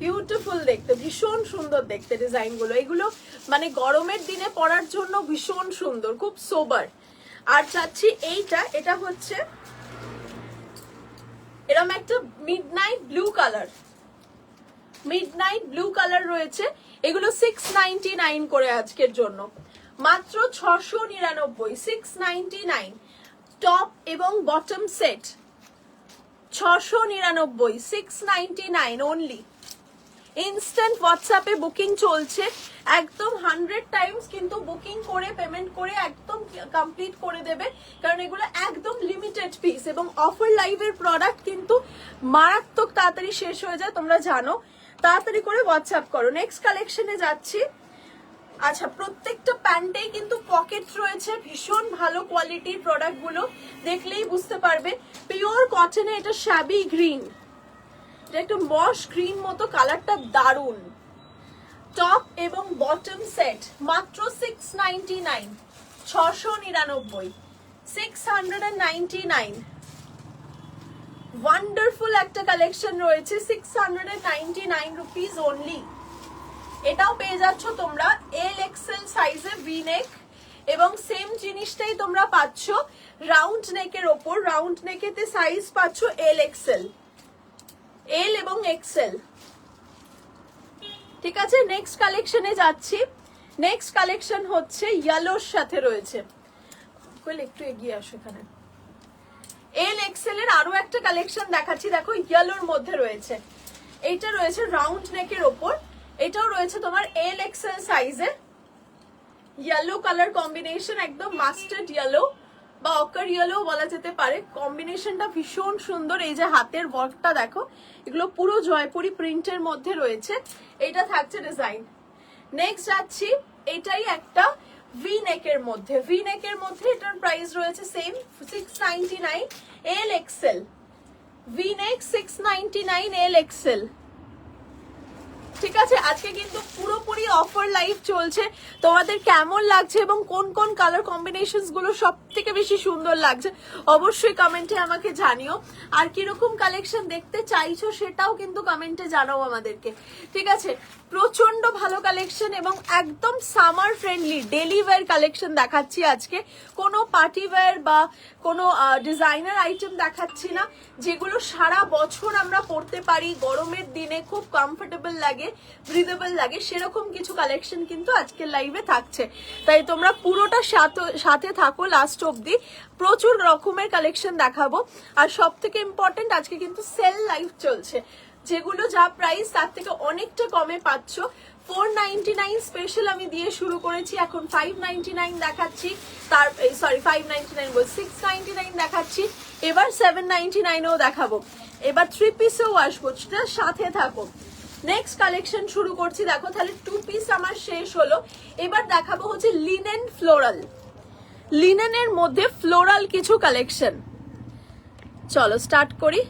বিউটিফুল দেখতে, ভীষণ সুন্দর দেখতে ডিজাইন গুলো। এগুলো মানে গরমের দিনে পরার জন্য ভীষণ সুন্দর, খুব সোবার। আর চাচ্ছি এইটা, এটা হচ্ছে এরকম একটা midnight blue colour, midnight blue colour রয়েছে। এগুলো 699 করে আজকের জন্য, মাত্র 699, 699। টপ এবং বটম সেট 699, 699 অনলি। ইনস্ট্যান্ট হোয়াটসঅ্যাপে বুকিং চলছে, একদম 100 টাইমস কিন্তু বুকিং করে পেমেন্ট করে একদম কমপ্লিট করে দেবে, কারণ এগুলো একদম লিমিটেড পিস এবং অফার লাইভের প্রোডাক্ট কিন্তু মারাত্মক তাড়াতাড়ি শেষ হয়ে যায়, তোমরা জানো। তাড়াতাড়ি করে হোয়াটসঅ্যাপ করো। নেক্সট কালেকশনে যাচ্ছি। আচ্ছা, প্রত্যেকটা প্যান্টেই কিন্তু পকেট রয়েছে, ভীষণ ভালো কোয়ালিটির প্রোডাক্ট গুলো, দেখলেই বুঝতে পারবে। পিওর কটনে, এটা শ্যাবি গ্রিন, এটা একটা মশ গ্রিন মতো, কালারটা দারুন। টপ এবং বটম সেট মাত্র 699, 699, 699। ওয়ান্ডারফুল একটা কালেকশন রয়েছে, 699 রুপিস অনলি। এটাও পেয়ে যাচ্ছ তোমরা এল এক্সেল সাইজে ভি নেক, এবং সেম জিনিসটাই তোমরা পাচ্ছ রাউন্ড নেকের ওপর। রাউন্ড নেকেতে সাইজ পাচ্ছ এল এক্সেল, এল এবং এক্সেল। ঠিক আছে, নেক্সট কালেকশনে যাচ্ছি। নেক্সট কালেকশন হচ্ছে ইয়েলোর সাথে রয়েছে। একটু এগিয়ে আসো এখানে। এল এক্সেল এর আরো একটা কালেকশন দেখাচ্ছি, দেখো ইয়েলোর মধ্যে রয়েছে। এইটা রয়েছে রাউন্ড নেকের ওপর, এটাও রয়েছে তোমার এল এক্সেল সাইজে। ইয়েলো কালার কম্বিনেশন, একদম মাস্টার্ড ইয়েলো বা অকার ইয়েলো বলা যেতে পারে। কম্বিনেশনটা ভীষণ সুন্দর। এই যে হাতের ওয়ার্কটা দেখো, এগুলো পুরো জয়পুরি প্রিন্টের মধ্যে রয়েছে। এটা থাকছে ডিজাইন। নেক্সট যাচ্ছি, এটাই একটা ভি নেকের মধ্যে। ভি নেকের মধ্যে এটার প্রাইস রয়েছে সেম 699 এল এক্সেল। ভি নেক 699 এল এক্সেল। ঠিক আছে, আজকে কিন্তু পুরোপুরি অফার লাইভ চলছে। তোমাদের কেমন লাগছে এবং কোন কোন কালার কম্বিনেশনস গুলো সব থেকে বেশি সুন্দর লাগছে অবশ্যই কমেন্টে আমাকে জানিও। আর কিরকম কালেকশন দেখতে চাইছো সেটাও কিন্তু কমেন্টে জানাও আমাদেরকে। ঠিক আছে, প্রচন্ড ভালো কালেকশন এবং একদম summer friendly daily wire collection দেখাচ্ছি আজকে। কোনো পার্টি ওয়্যার বা কোনো ডিজাইনার আইটেম দেখাচ্ছি না, যেগুলো সারা বছর আমরা পরতে পারি, গরমের দিনে খুব কমফোর্টেবল লাগে, ব্রিদেবল লাগে, সেরকম কিছু কালেকশন কিন্তু আজকের লাইভে থাকছে। তাই তোমরা পুরোটা সাথে থাকো লাস্ট অব্দি। প্রচুর রকমের কালেকশন দেখাবো। আর সব থেকে ইম্পর্টেন্ট, আজকে কিন্তু সেল লাইভ চলছে, যেগুলো যা প্রাইস তার থেকে অনেকটা কমে পাচ্ছ। 499 স্পেশাল আমি দিয়ে শুরু করেছি, এখন 599 দেখাচ্ছি। তার সরি 599 বল 699 দেখাচ্ছি, এবার 799ও দেখাবো। এবার 3 পিসেও আসবো, সাথে থাকো। নেক্সট কালেকশন শুরু করছি। দেখো তাহলে 2 পিস আমার শেষ হলো। এবার দেখাবো হচ্ছে লিনেন ফ্লোরাল। লিনেনের মধ্যে ফ্লোরাল কিছু কালেকশন। চলো স্টার্ট করি।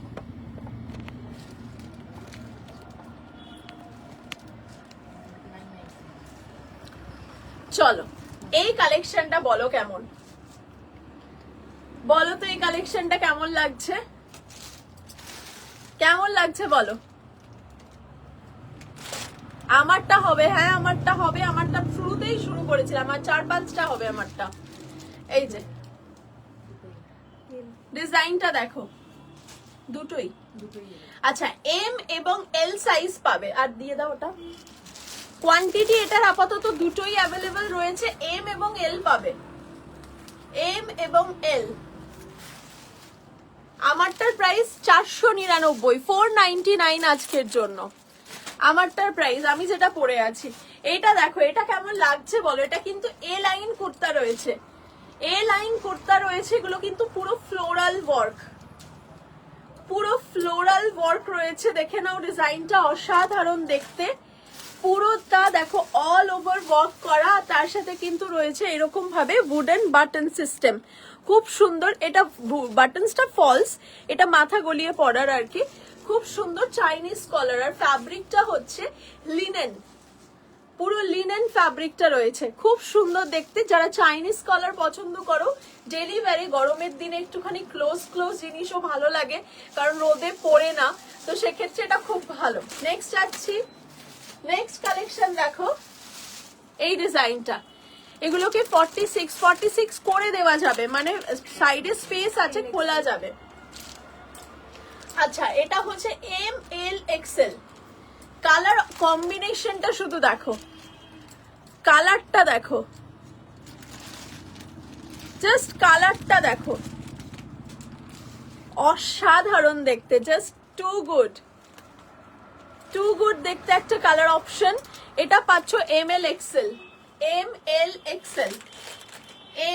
চলো, এই কালেকশনটা বলো কেমন, বলো তো এই কালেকশনটা কেমন লাগছে, কেমন লাগছে বলো। আমারটা হবে, হ্যাঁ আমারটা হবে। আমারটা শুরুতেই শুরু করেছিলাম, আমার 4-5টা হবে আমারটা। এই যে ডিজাইনটা দেখো, দুটোই। আচ্ছা, এম এবং এল সাইজ পাবে। আর দিয়ে দাও ওটা। কোয়ান্টিটি এটার আপাতত দুটোই অ্যাভেলেবল রয়েছে, এম এবং এল পাবে, এম এবং এল। আমারটার প্রাইস 499, 499 আজকের জন্য আমারটার প্রাইস। আমি যেটা পরে আছি এটা দেখো, এটা কেমন লাগছে বলো। এটা কিন্তু এ লাইন কুর্তা রয়েছে, এ লাইন কুর্তা রয়েছে। এগুলো কিন্তু পুরো ফ্লোরাল ওয়ার্ক, পুরো ফ্লোরাল ওয়ার্ক রয়েছে। দেখে নাও ডিজাইনটা অসাধারণ দেখতে। পুরোটা দেখো অল ওভার ওয়ার্ক করা, তার সাথে কিন্তু রয়েছে এরকম ভাবে উডেন বাটন সিস্টেম, খুব সুন্দর। এটা বাটনসটা ফলস, এটা মাথা গলিয়ে পড়ার আর কি। খুব সুন্দর চাইনিজ কলার। আর ফ্যাব্রিকটা হচ্ছে লিনেন, পুরো লিনেন ফ্যাব্রিকটা রয়েছে, খুব সুন্দর দেখতে। যারা চাইনিজ কলার পছন্দ করো, ডেলি ওয়্যারে গরমের দিনে একটুখানি ক্লোজ ক্লোজ জিনিসও ভালো লাগে, কারণ রোদে পড়ে না, তো সেক্ষেত্রে এটা খুব ভালো। নেক্সট যাচ্ছি, নেক্সট কালেকশন দেখো, এই ডিজাইনটা। এগুলোকে 46 করে দেওয়া যাবে, মানে সাইডে স্পেস আছে, খোলা যাবে। আচ্ছা, এটা হচ্ছে এম এল এক্সেল। কালার কম্বিনেশনটা শুধু দেখো, কালারটা দেখো, জাস্ট কালারটা দেখো, অসাধারণ দেখতে, just too good, too good দেখতে একটা কালার অপশন। এটা পাচ্ছ M L XL, M L XL,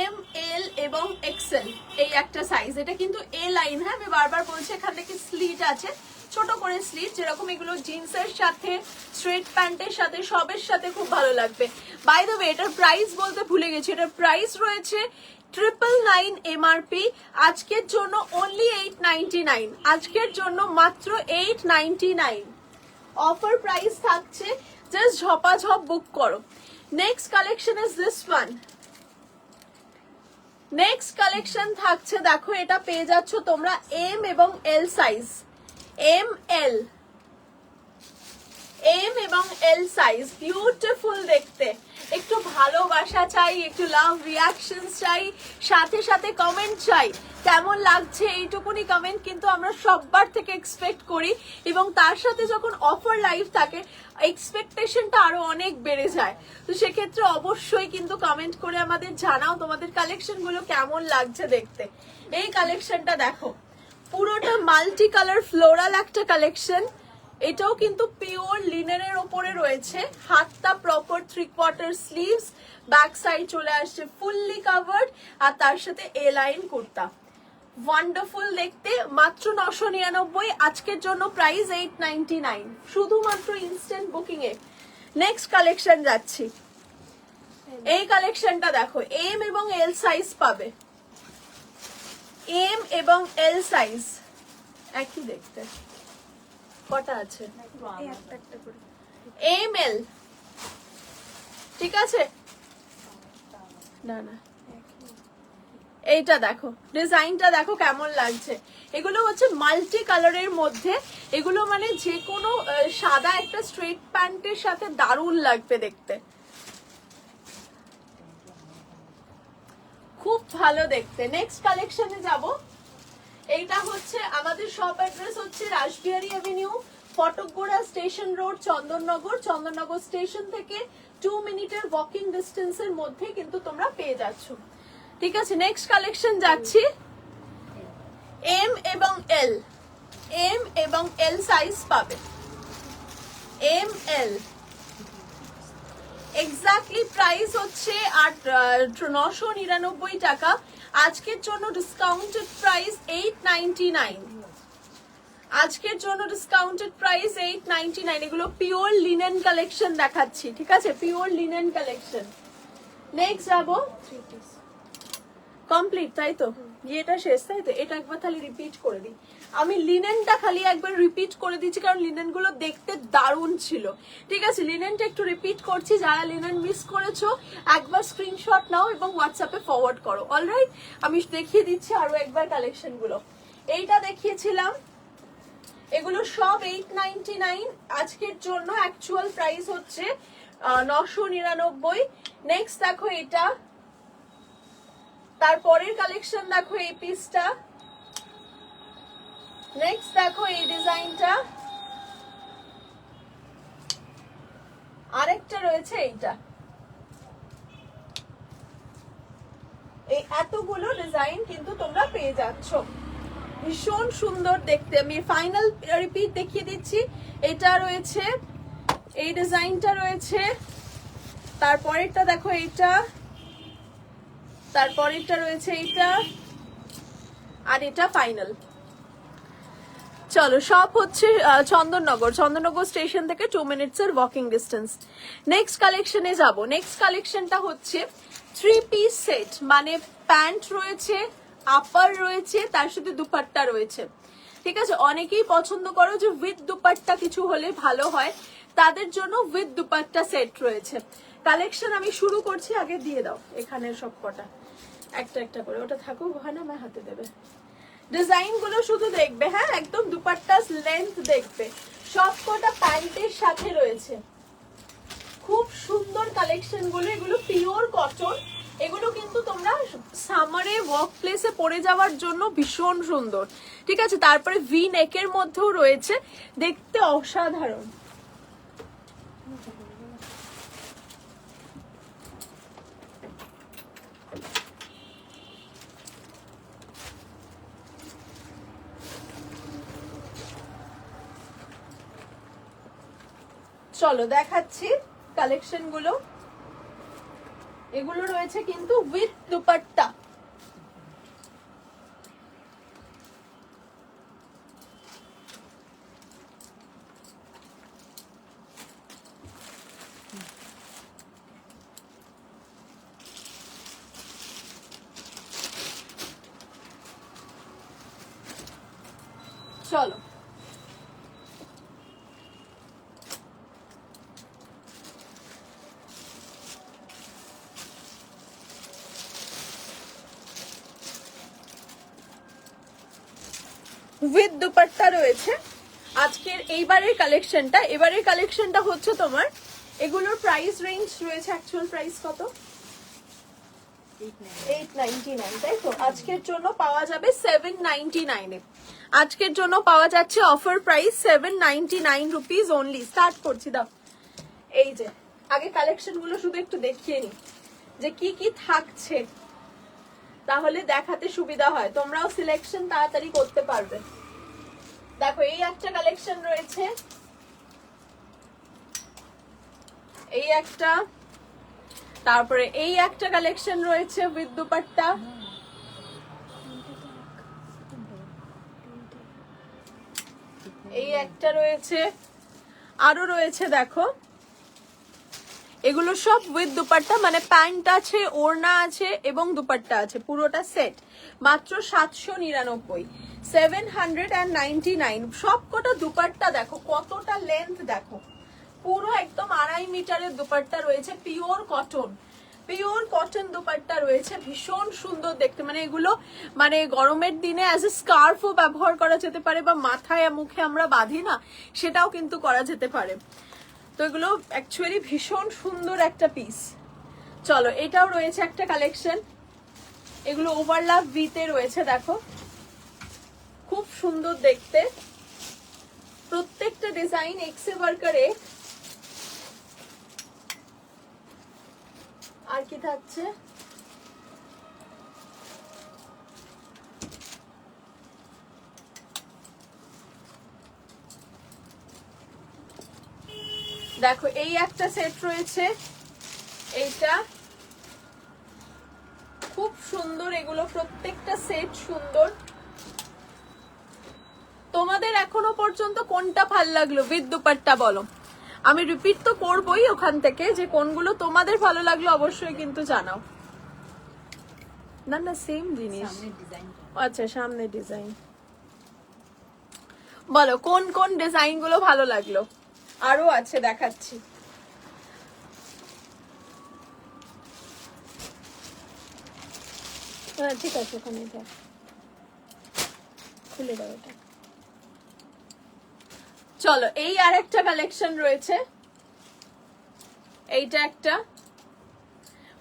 M L এবং এক্সেল, এই একটা সাইজ। এটা কিন্তু এ লাইন, হ্যাঁ আমি বারবার বলছি, এখান থেকে স্লিট আছে, ছোট করে স্লিট, যেরকম এগুলো জিন্সের সাথে, স্ট্রেট প্যান্টের সাথে, সবের সাথে খুব ভালো লাগবে। বাই দ্য ওয়ে, এটার প্রাইস বলতে ভুলে গেছি, এটার প্রাইস রয়েছে 999 এমআরপি। আজকের জন্য অনলি 899, আজকের জন্য মাত্র 899 অফার প্রাইস থাকছে। জাস্ট ঝপাঝপ বুক করো। Next collection is this one. Next collection থাকছে, দেখো এটা পেয়ে যাচ্ছ তোমরা এম এবং L size, M L, M এবং এল সাইজ, বিউটিফুল দেখতে। একটু ভালোবাসা চাই, একটু লাভ রিয়াকশন চাই, সাথে সাথে কমেন্ট চাই কেমন লাগছে। এইটুকুনি কমেন্ট কিন্তু আমরা সবার থেকে এক্সপেক্ট করি, এবং তার সাথে যখন অফার লাইভ থাকে এক্সপেকটেশনটা আরো অনেক বেড়ে যায়। তো সেক্ষেত্রে অবশ্যই কিন্তু কমেন্ট করে আমাদের জানাও তোমাদের কালেকশন গুলো কেমন লাগছে দেখতে। এই কালেকশনটা দেখো, পুরোটা মাল্টি কালার ফ্লোরাল একটা কালেকশন। এটাও কিন্তু পিওর লিনেনের ওপরে রয়েছে, হাতটা প্রপার 3/4 স্লিভস, ব্যাক সাইড চলে আসছে ফুললি কাভার্ড, আর তার সাথে এ লাইন কুর্তা। ওয়ান্ডারফুল দেখতে, মাত্র 999। আজকের জন্য প্রাইস 899, শুধুমাত্র ইনস্ট্যান্ট বুকিং এ। নেক্সট কালেকশন যাচ্ছি। এই কালেকশনটা দেখো, এম এবং এল সাইজ পাবে, এম এবং এল সাইজ একই দেখতে। কটা আছে? এই একটা একটা করে। এম এল, ঠিক আছে। না না, এইটা দেখো, ডিজাইনটা দেখো কেমন লাগছে। এগুলো হচ্ছে মাল্টি কালারের মধ্যে, এগুলো মানে যে কোনো সাদা একটা স্ট্রেট প্যান্টের সাথে দারুণ লাগবে দেখতে, খুব ভালো দেখতে। নেক্সট কালেকশনে যাব। এইটা হচ্ছে আমাদের শপ অ্যাড্রেস হচ্ছে Rashbehari avenue, Phatakgora station road, Chandannagar. Chandannagar station থেকে 2 মিনিটের ওয়াকিং ডিস্টেন্সের মধ্যে কিন্তু তোমরা পেয়ে যাচ্ছ, ঠিক আছে। নেক্সট কালেকশন যাচ্ছি। এম এবং এল, এম এবং এল সাইজ পাবে, এম এল। এক্স্যাক্টলি প্রাইস হচ্ছে 999 টাকা। আজকের জন্য ডিসকাউন্টেড প্রাইস 899, আজকের জন্য ডিসকাউন্টেড প্রাইস 899। এগুলো পিওর লিনেন কালেকশন দেখাচ্ছি, ঠিক আছে, পিওর লিনেন কালেকশন। নেক্সট যাবো, কমপ্লিট তাই তো, এটা শেষ তাই তো। এটা একবার খালি রিপিট করে দিই, আমি লিনেনটা খালি একবার রিপিট করে দিচ্ছি কারণ লিনেন গুলো দেখতে দারুণ ছিল, ঠিক আছে। লিনেনটা একটু রিপিট করছি, যারা লিনেন মিস করেছো একবার স্ক্রিনশট নাও এবং হোয়াটসঅ্যাপে ফরওয়ার্ড করো। অলরাইট, আমি দেখিয়ে দিচ্ছি আরো একবার কালেকশন গুলো। এইটা দেখিয়েছিলাম, এগুলো সব 899, আজকের জন্য অ্যাকচুয়াল প্রাইস হচ্ছে 999। নেক্সট দেখো এটা, তারপরের কালেকশন দেখো এই পিসটা, নেক্সট দেখো এই ডিজাইনটা, আরেকটা রয়েছে এইটা। এই এতগুলো ডিজাইন কিন্তু তোমরা পেয়ে যাচ্ছ, ভীষণ সুন্দর দেখতে। আমি ফাইনাল রিপিট দেখিয়ে দিচ্ছি। এটা রয়েছে, এই ডিজাইনটা রয়েছে, তারপরেরটা দেখো এইটা, তারপরেরটা রয়েছে এইটা, আর এটা ফাইনাল। চলো, সব হচ্ছে চন্দননগর, চন্দননগর স্টেশন থেকে 2 মিনিটস এর ওয়াকিং ডিস্টেন্স। নেক্সট কালেকশনে যাব। নেক্সট কালেকশনটা হচ্ছে 3 পিস সেট, মানে প্যান্ট রয়েছে, আপার রয়েছে, তার সাথে দুপাট্টা রয়েছে, ঠিক আছে। অনেকেই পছন্দ করো যে উইথ দুপাট্টা কিছু হলে ভালো হয়, তাদের জন্য উইথ দুপাট্টা সেট রয়েছে। কালেকশন আমি শুরু করছি, আগে দিয়ে দাও এখানে সব কটা একটা একটা করে, ওটা থাকুক ওখানে, আমার হাতে দেবে। ডিজাইন গুলো শুধু দেখবে, হ্যাঁ, একদম দুপাট্টার লেন্থ দেখবে। সব কটা প্যান্টের সাথে রয়েছে, খুব সুন্দর কালেকশন গুলো। এগুলো পিওর কটন, এগুলো কিন্তু তোমরা সামারে ওয়ার্ক প্লেসে পরে যাওয়ার জন্য ভীষণ সুন্দর, ঠিক আছে। তারপরে ভি নেকের মধ্যেও রয়েছে, দেখতে অসাধারণ। চলো দেখাচ্ছি কালেকশন গুলো। এগুলো রয়েছে কিন্তু উইথ দুপাট্টা, চলো উইথ দুপাট্টা রয়েছে, আজকের এবারের কালেকশনটা হচ্ছে তোমার, এগুলোর প্রাইস রেঞ্জ রয়েছে, অ্যাকচুয়াল প্রাইস কত? 899, তাই তো? আজকের জন্য পাওয়া যাবে 799 এ। আজকের জন্য পাওয়া যাচ্ছে offer price 799 rupees only. Start করছি, দাও। এই যে আগে কালেকশন গুলো শুধু একটু দেখিয়ে নি যে কি কি থাকছে, তাহলে দেখাতে সুবিধা হয়, তোমরাও সিলেকশন তাড়াতাড়ি করতে পারবে। দেখো এই একটা কালেকশন রয়েছে, এই একটা, তারপরে এই একটা কালেকশন রয়েছে উইথ দুপাট্টা, এই একটা রয়েছে, আরো রয়েছে দেখো, এগুলো সব উইথ দুপাট্টা, মানে প্যান্ট আছে, ওড়না আছে এবং দুপাট্টা আছে, পুরোটা সেট মাত্র 799, 799। সব কটা দুপাট্টা দেখো কতটা লেন্থ, দেখো পুরো একদম 2.5 মিটারের দুপাট্টা রয়েছে, পিওর কটন দুপাট্টা রয়েছে, ভীষণ সুন্দর দেখতে। মানে এগুলো মানে গরমের দিনে অ্যাজ এ স্কার্ফও ব্যবহার করা যেতে পারে, বা মাথায় মুখে আমরা বাঁধি না, সেটাও কিন্তু করা যেতে পারে। তো এগুলো অ্যাকচুয়ালি ভীষণ সুন্দর একটা পিস। চলো এটাও রয়েছে একটা কালেকশন, এগুলো ওভারল্যাপ ভিতে রয়েছে, দেখো খুব সুন্দর দেখতে, প্রত্যেকটা ডিজাইন এক্সে ওয়ার্কারে। আর কি থাকছে, দেখো এই একটা সেট রয়েছে, এইটা খুব সুন্দর, এগুলো প্রত্যেকটা সেট সুন্দর। তোমাদের এখনো পর্যন্ত কোনটা ভাল লাগলো উইথ দুপাট্টা বলো, আমি রিপিট তো করবোই ওখান থেকে, যে কোনগুলো তোমাদের ভালো লাগলো অবশ্যই কিন্তু জানাও। না না সেম জিনিস, আচ্ছা সামনে ডিজাইন, বলো কোন কোন ডিজাইন গুলো ভালো লাগলো, আরো আছে দেখাচ্ছি। ঠিক আছে, ওখানে খুলে দাও এটা। চলো এই আর একটা কালেকশন রয়েছে, এইটা একটা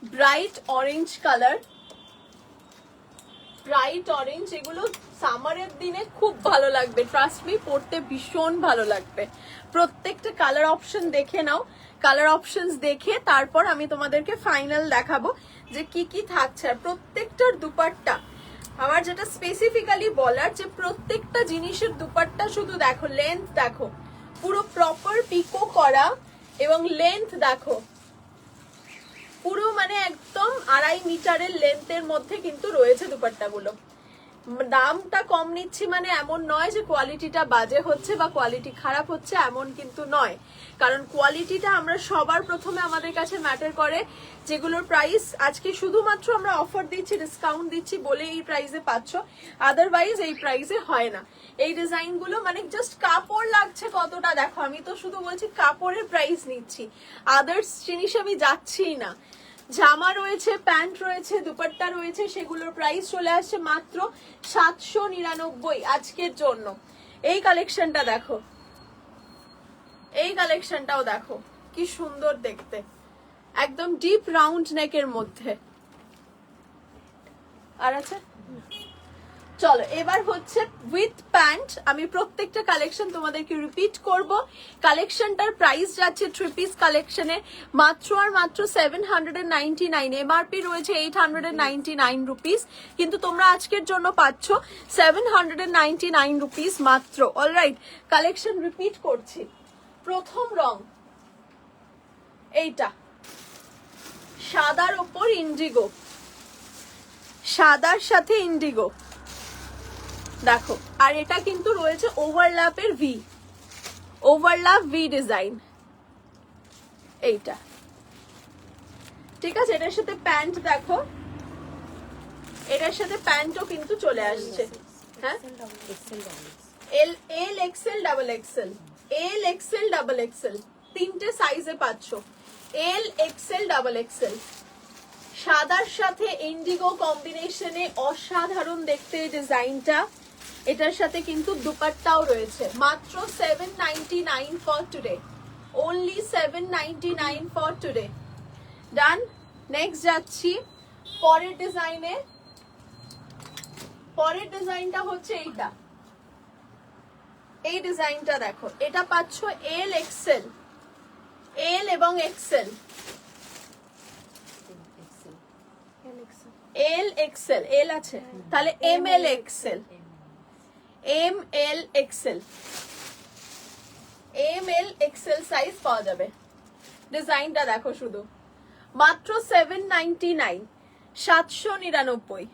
bright orange colour, bright orange, এগুলো সামারের দিনে খুব ভালো লাগবে, ট্রাস্ট মি, পড়তে ভীষণ ভালো লাগবে। প্রত্যেকটা কালার অপশন দেখে নাও, কালার অপশনস দেখে তারপর আমি তোমাদেরকে ফাইনাল দেখাবো যে কি কি থাকছে। আর প্রত্যেকটার দুপাট্টা, আমার যেটা স্পেসিফিক্যালি বলার, যে প্রত্যেকটা জিনিসের দুপাট্টা শুধু দেখো, লেন্থ দেখো, পুরো প্রপার পিকো করা, এবং লেন্থ দেখো পুরো মানে একদম 2.5 মিটারের লেন্থের মধ্যে কিন্তু রয়েছে দুপাট্টাগুলো। দামটা কম নিচ্ছি মানে এমন নয় যে কোয়ালিটিটা বাজে হচ্ছে বা কোয়ালিটি খারাপ হচ্ছে, এমন কিন্তু নয়, কারণ কোয়ালিটিটা আমরা সবার প্রথমে আমাদের কাছে ম্যাটার করে। যেগুলোর প্রাইস আজকে শুধুমাত্র আমরা অফার দিচ্ছি, ডিসকাউন্ট দিচ্ছি বলে এই প্রাইসে পাচ্ছ, আদারওয়াইজ এই প্রাইসে হয় না। এই ডিজাইনগুলো মানে জাস্ট কাপড় লাগছে কতটা দেখো, আমি তো শুধু বলছি কাপড়ের প্রাইস নিচ্ছি, আদার্স জিনিস আমি যাচ্ছিই না। জামা রয়েছে, প্যান্ট রয়েছে, দুপাট্টা রয়েছে, সেগুলোর প্রাইস চলে আসছে মাত্র 799 আজকের জন্য। এই কালেকশনটা দেখো, এই কালেকশনটাও দেখো কি সুন্দর দেখতে, একদম ডিপ রাউন্ড নেকের মধ্যে। আর আছে, চলো এবার হচ্ছে উইথ প্যান্ট। আমি প্রত্যেকটা কালেকশন তোমাদেরকে রিপিট করব। কালেকশনটার প্রাইস যাচ্ছে 3 পিস কালেকশনে মাত্র আর মাত্র 799, এমআরপি রয়েছে 899 রুপিস, কিন্তু তোমরা আজকের জন্য পাচ্ছ 799 রুপিস মাত্র। অলরাইট, কালেকশন রিপিট করছি। প্রথম রং এইটা, সাদার ওপর ইন্ডিগো, সাদার সাথে ইন্ডিগো দেখো। আর এটা কিন্তু রয়েছে ওভারল্যাপের ভি, ওভারল্যাপ ভি ডিজাইন, এইটা ঠিক আছে। এটার সাথে প্যান্ট দেখো, এটার সাথে প্যান্টও কিন্তু চলে আসছে। হ্যাঁ, এল XL double Excel, L XL double Excel, তিনটে সাইজে পাচ্ছ, এল এক্সেল ডাবল এক্সেল। সাদার সাথে ইন্ডিগো কম্বিনেশনে অসাধারণ দেখতে এই ডিজাইনটা, এটার সাথে কিন্তু দুপাট্টাও রয়েছে, মাত্র 799 for today, only 799 for today. Done. Next যাচ্ছি পরের ডিজাইনে। পরের ডিজাইনটা হচ্ছে এইটা, এই ডিজাইনটা দেখো, এটা পাচ্ছ এল এক্সেল, এল এবং এক্সেল, এল এক্সেল, এল আছে তাহলে M L XL, M L XL, M L XL size পাওয়া যাবে। ডিজাইনটা দেখো শুধু, মাত্র 799, 799।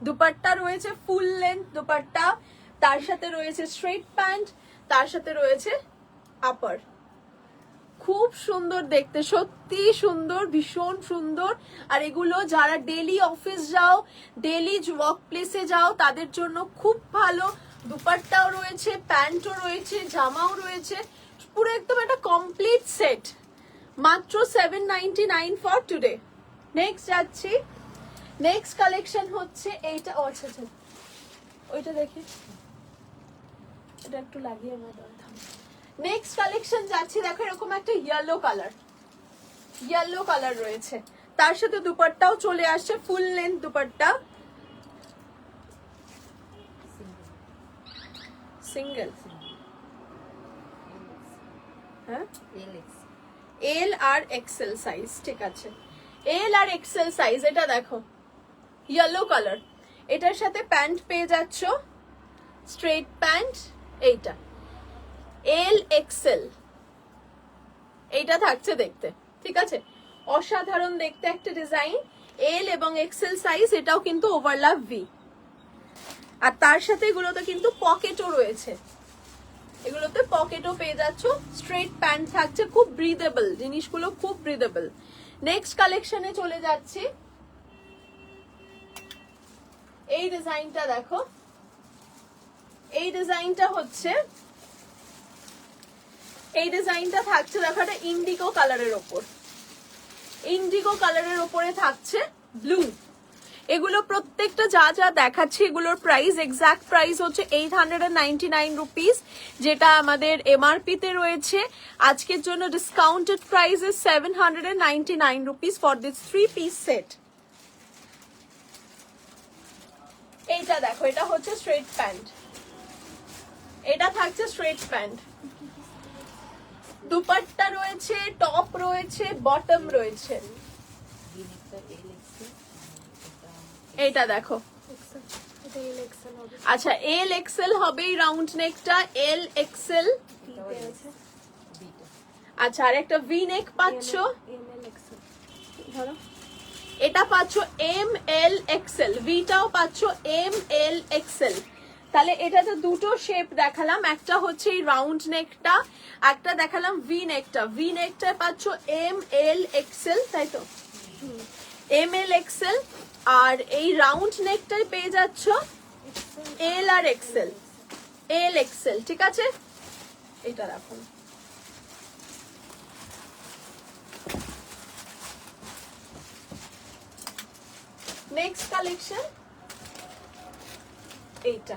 দুপাট্টা রয়েছে ফুল লেন্থ দুপাট্টা, তার সাথে রয়েছে স্ট্রেট প্যান্ট, তার সাথে রয়েছে আপার। খুব সুন্দর দেখতে, সত্যি সুন্দর, ভীষণ সুন্দর। আর এগুলো যারা ডেলি অফিস যাও, ডেলি ওয়ার্ক প্লেসে যাও, তাদের জন্য খুব ভালো। দুপাট্টাও রয়েছে, প্যান্টও রয়েছে, জামাও রয়েছে, পুরো একদম একটা কমপ্লিট সেট, মাত্র 799 ফর টুডে। নেক্সট যাচ্ছি, নেক্সট কালেকশন হচ্ছে এইটা। ও আচ্ছা আচ্ছা, ওইটা দেখি, এটা একটু লাগিয়ে আমার দরকার। নেক্সট কালেকশন যাচ্ছি, দেখো এরকম একটা ইয়েলো কালার, ইয়েলো কালার রয়েছে, তার সাথে দুপাট্টাও চলে আসছে, ফুল লেন্থ দুপাট্টা, সিঙ্গেল, হ্যাঁ এল আর এক্সেল সাইজ, ঠিক আছে এল আর এক্সেল সাইজ। এটা দেখো ইয়েলো কালার, এটার সাথে প্যান্ট পেয়ে যাচ্ছ, স্ট্রেট প্যান্ট, এইটা এল এক্সেল, এইটা থাকছে দেখতে, ঠিক আছে অসাধারণ দেখতে একটা ডিজাইন, এল এবং এক্সেল সাইজ। এটাও কিন্তু ওভারল্যাপ ভি, আর তার সাথে এগুলোতে কিন্তু পকেটও রয়েছে, এগুলোতে পকেটও পেয়ে যাচ্ছ, স্ট্রেট প্যান্ট থাকছে, খুব ব্রিদেবল জিনিসগুলো, খুব ব্রিদেবল। নেক্সট কালেকশনে চলে যাচ্ছি, এই ডিজাইনটা দেখো, এই ডিজাইনটা হচ্ছে, এই ডিজাইনটা থাকছে দেখো একটা ইন্ডিগো কালারের ওপর, ইন্ডিগো কালারের ওপরে থাকছে ব্লু। এগুলো প্রত্যেকটা যা যা দেখাচ্ছি এগুলোর প্রাইস, এক্সাক্ট প্রাইস হচ্ছে 899 রুপিস, যেটা আমাদের এমআরপি তে রয়েছে। আজকের জন্য discounted price is 799 rupees for this 3 piece set. এইটা দেখো, এটা হচ্ছে স্ট্রেট প্যান্ট, এটা থাকছে স্ট্রেট প্যান্ট, দুপাট্টা রয়েছে, টপ রয়েছে, বটম রয়েছে। এইটা দেখো, আচ্ছা এল এক্সেল হবে এই রাউন্ড নেকটা, এল এক্সেল। আচ্ছা আর একটা ভি নেক পাচ্ছ, ধরো এটা পাচ্ছ এম এল এক্সেল, ভিটাও পাচ্ছ এম এল এক্সেল। তাহলে এটাতে দুটো শেপ দেখালাম, একটা হচ্ছে এই রাউন্ড নেকটা, একটা দেখালাম ভি নেকটা। ভি নেকটা পাচ্ছ এম এল এক্সেল, তাই তো এম এল এক্সেল, আর এই রাউন্ড নেকটাই পেয়ে যাচ্ছ এল আর এক্সেল, এল এক্সেল, ঠিক আছে এটা রাখুন। নেক্সট কালেকশন এইটা,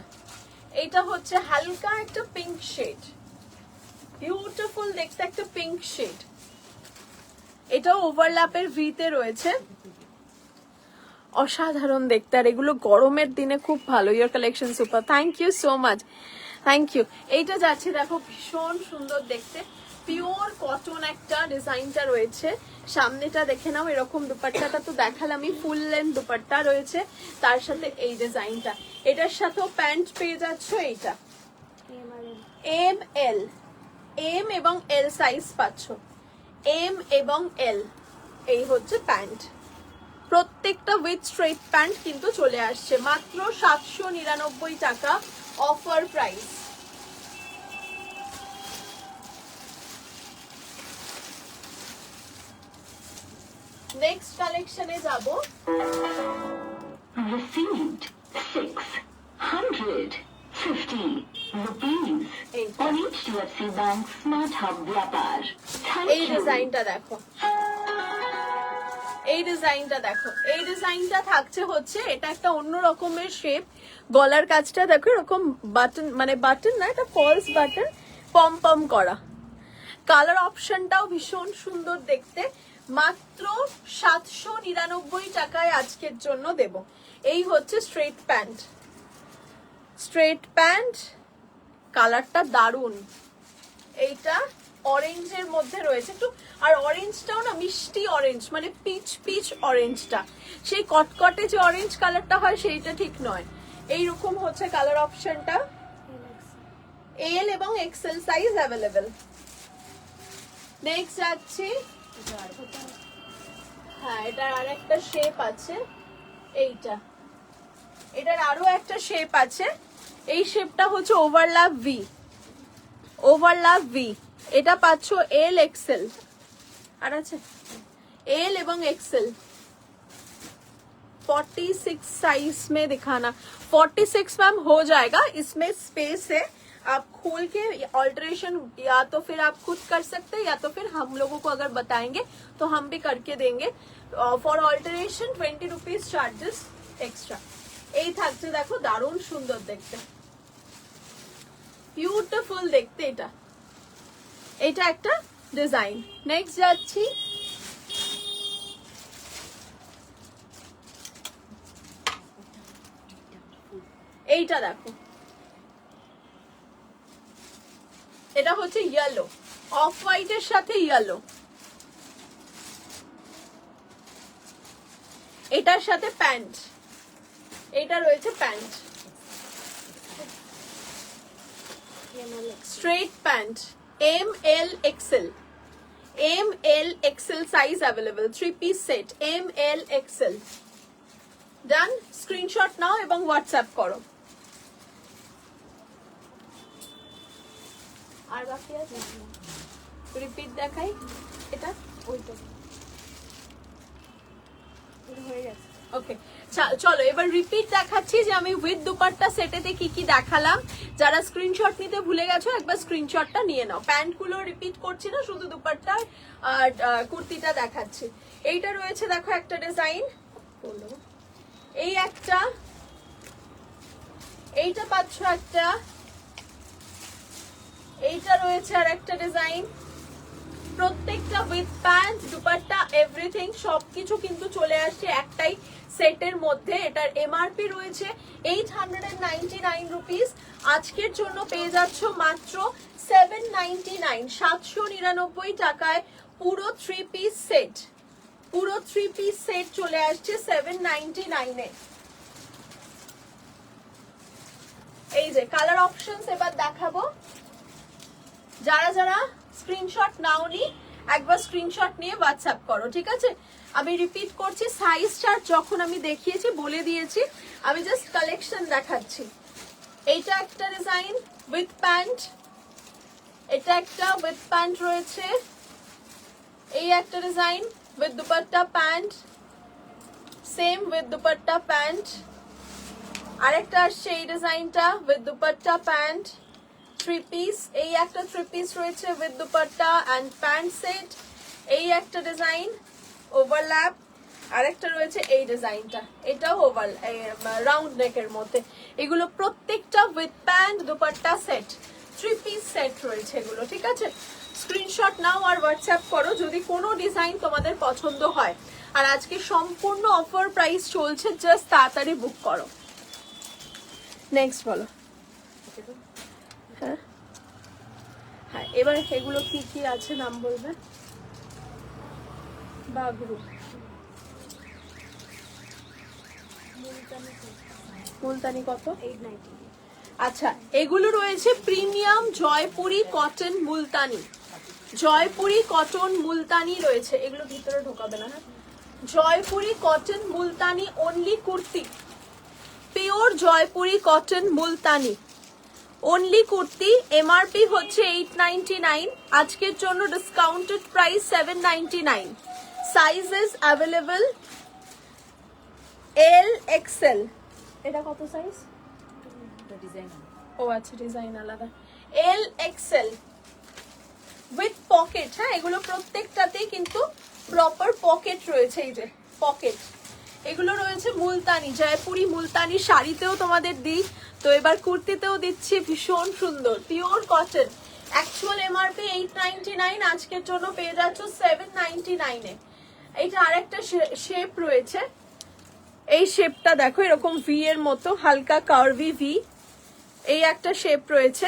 এইটা হচ্ছে হালকা একটা পিঙ্ক শেড, বিউটিফুল দেখতে একটা পিঙ্ক শেড, এটাও ওভারল্যাপের ভিতে রয়েছে, অসাধারণ দেখতে। আর এগুলো গরমের দিনে খুব ভালো। Your collection super, thank you so much, thank you. এইটা যাচ্ছে দেখো, ভীষণ সুন্দর দেখতে, পিওর কটন একটা ডিজাইনটা রয়েছে। সামনেটা দেখে নাও, এরকম দুপাট্টাটা তো দেখালামই, ফুল লেন্থ দুপাট্টা রয়েছে, তার সাথে এই ডিজাইনটা। এটার সাথেও প্যান্ট পেয়ে যাচ্ছ, এইটা এম এল, এম এবং এল সাইজ পাচ্ছ, এম এবং এল, এই হচ্ছে প্যান্ট। প্রত্যেকটা উইথ স্ট্রেট প্যান্ট কিন্তু চলে আসছে, মাত্র 799 টাকা অফার প্রাইস। নেক্সট কালেকশনে যাব। Received 650 rupees on HDFC Bank Smart Hub Vyapar. এই ডিজাইনটা দেখো, এই ডিজাইনটা দেখো, এই ডিজাইনটা থাকছে হচ্ছে এটা একটা অন্য রকমের শেপ, গলার কাজটা দেখো এরকম বাটন, মানে বাটন না, এটা ফলস বাটন, পম পম করা। কালার অপশনটাও ভীষণ সুন্দর দেখতে, মাত্র 799 টাকায় আজকের জন্য দেব। এই হচ্ছে স্ট্রেট প্যান্ট, স্ট্রেট প্যান্ট, কালারটা দারুন। এইটা অরেঞ্জের মধ্যে রয়েছে একটু, আর অরেঞ্জটাও না মিষ্টি অরেঞ্জ, মানে পিচ পিচ অরেঞ্জটা, সেই কটকটে যে অরেঞ্জ কালারটা হয় সেইটা ঠিক নয়। এইরকম হচ্ছে কালার অপশনটা, এল এবং এক্সেল সাইজ অ্যাভেলেবেল। নেক্সট যাচ্ছি, হ্যাঁ এটার আর একটা শেপ আছে, এইটা, এটার আরো একটা শেপ আছে, এই শেপটা হচ্ছে ওভারল্যাপ ভি, ওভারল্যাপ ভি। এটা পাচ্ছ এল एक्सेल, আর আছে एल এবং एक्सेल। 46 साइज में दिखाना, 46 मैम हो जाएगा, इसमें स्पेस है, आप खोल के ऑल्टरेशन या तो फिर आप खुद कर सकते हैं या तो फिर हम लोगों को अगर बताएंगे तो हम भी करके देंगे। For alteration 20 rupees charges extra. এই থাকছে দেখো, দারুণ সুন্দর দেখতে, বিউটিফুল দেখতে। এটা এটা একটা ডিজাইন। নেক্সট যাচ্ছি, এইটা দেখো, এটা হচ্ছে ইয়েলো, অফ হোয়াইটের সাথে ইয়েলো, এটার সাথে প্যান্ট, এটা রয়েছে pant, straight pant, ML XL, ML XL size available, 3 piece set ML XL। ডান, স্ক্রিনশট নাও এবং হোয়াটসঅ্যাপ করো। আর বাকি আছে, রিপিট দেখাই, এটা ওইটা এটা হয়ে গেছে। ওকে চলো এবার রিপিট দেখাচ্ছি যে আমি উইথ দুপাট্টা সেটেতে কি কি দেখালাম। যারা স্ক্রিনশট নিতে ভুলে গেছো একবার স্ক্রিনশটটা নিয়ে নাও। প্যান্ট গুলো রিপিট করছি না, শুধু দুপাট্টা আর কুর্তিটা দেখাচ্ছি। এইটা রয়েছে দেখো একটা ডিজাইন, এই একটা, এইটা পাচ্ছ একটা, এইটা রয়েছে আর একটা ডিজাইন। প্রত্যেকটা উইথ প্যান্ট, দুপাট্টা, এভরিথিং সবকিছু কিন্তু চলে আসছে একটাই সেটের মধ্যে। এটার এমআরপি রয়েছে 899 রুপিস, আজকের জন্য পেয়ে যাচ্ছ মাত্র 799, 799 টাকায় পুরো 3 পিস সেট, পুরো 3 পিস সেট চলে আসছে 799 এ। এই যে কালার অপশনস এবার দেখাবো। যারা যারা স্ক্রিনশট নাওনি একবার স্ক্রিনশট নিয়ে হোয়াটসঅ্যাপ করো, ঠিক আছে? আমি রিপিট করছি, সাইজ চার্ট যখন আমি দেখিয়েছি বলে দিয়েছি, আমি জাস্ট কালেকশন দেখাচ্ছি। এইটা একটা ডিজাইন উইথ প্যান্ট, এটা একটা উইথ প্যান্ট রয়েছে, এই একটা design with dupatta pant, same with dupatta pant, আরেকটা আসছে এই ডিজাইনটা উইথ দুপাট্টা প্যান্ট, 3 পিস, এই একটা 3 পিস রয়েছে with dupatta and pant set, এই একটা ডিজাইন ওভারল্যাপ, আরেকটা রয়েছে এই ডিজাইনটা, এটাও ওভার রাউন্ড নেকের মধ্যে। এগুলো প্রত্যেকটা with pant dupatta set, 3 piece set রয়েছে এগুলো, ঠিক আছে? স্ক্রিনশট নাও আর হোয়াটসঅ্যাপ করো যদি কোনো ডিজাইন তোমাদের পছন্দ হয়। আর আজকে সম্পূর্ণ অফার প্রাইস চলছে, জাস্ট তাড়াতাড়ি বুক করো। নেক্সট বলো। হ্যাঁ হ্যাঁ, এবার এগুলো কি কি আছে নাম বলবে। বাগরু, মুলতানি কত? 890। আচ্ছা, এগুলো রয়েছে premium Jaipuri cotton Multani, Jaipuri cotton Multani রয়েছে, এগুলো ভিতরে ঢোকাবে না। হ্যাঁ, Jaipuri cotton Multani only kurti, pure Jaipuri cotton Multani only kurti. MRP হচ্ছে 899, আজকের জন্য discounted price 799। Sizes available L XL. এটা কত সাইজ? ও আচ্ছা, ডিজাইন আলাদা। এল এক্সেল উইথ পকেট, হ্যাঁ এগুলো প্রত্যেকটাতেই কিন্তু প্রপার পকেট রয়েছে, এই যে পকেট, এগুলো রয়েছে মুলতানি, জয়পুরি মুলতানি শাড়িতেও তোমাদের দিই, তো এবার কুর্তিতেও দিচ্ছি, ভীষণ সুন্দর পিওর কটন। অ্যাকচুয়াল এমআরপি 899, আজকের জন্য পেয়ে যাচ্ছ 799 এ। এইটা আরেকটা শেপ রয়েছে, এই শেপটা দেখো এরকম ভি এর মতো, হালকা কার্ভি ভি, এই একটা শেপ রয়েছে,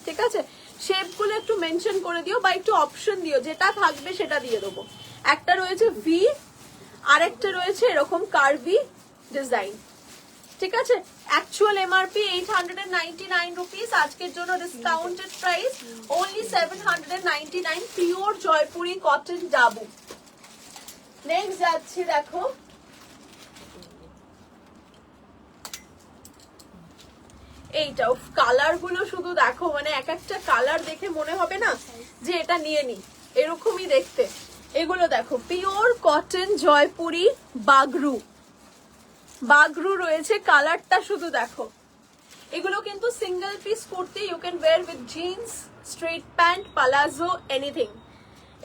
ঠিক আছে? শেপগুলো একটু মেনশন করে দিও বা একটু অপশন দিও, যেটা থাকবে সেটা দিয়ে দেবো। একটা রয়েছে ভি, আরেকটা রয়েছে এরকম কার্ভি ডিজাইন, ঠিক আছে? অ্যাকচুয়াল এমআরপি 899 রুপিস, আজকের জন্য discounted price only 799, pure Jaipuri cotton dabu. Next যাচ্ছি, দেখো এইটা, কালার গুলো শুধু দেখো, মানে এক একটা কালার দেখে মনে হবে না যে এটা নিয়ে নি, এরকমই দেখতে। এগুলো দেখো পিওর কটন জয়পুরি বাগরু, বাগরু রয়েছে, কালারটা শুধু দেখো। এগুলো কিন্তু single piece kurti, you can wear with jeans, straight pant, palazzo, anything.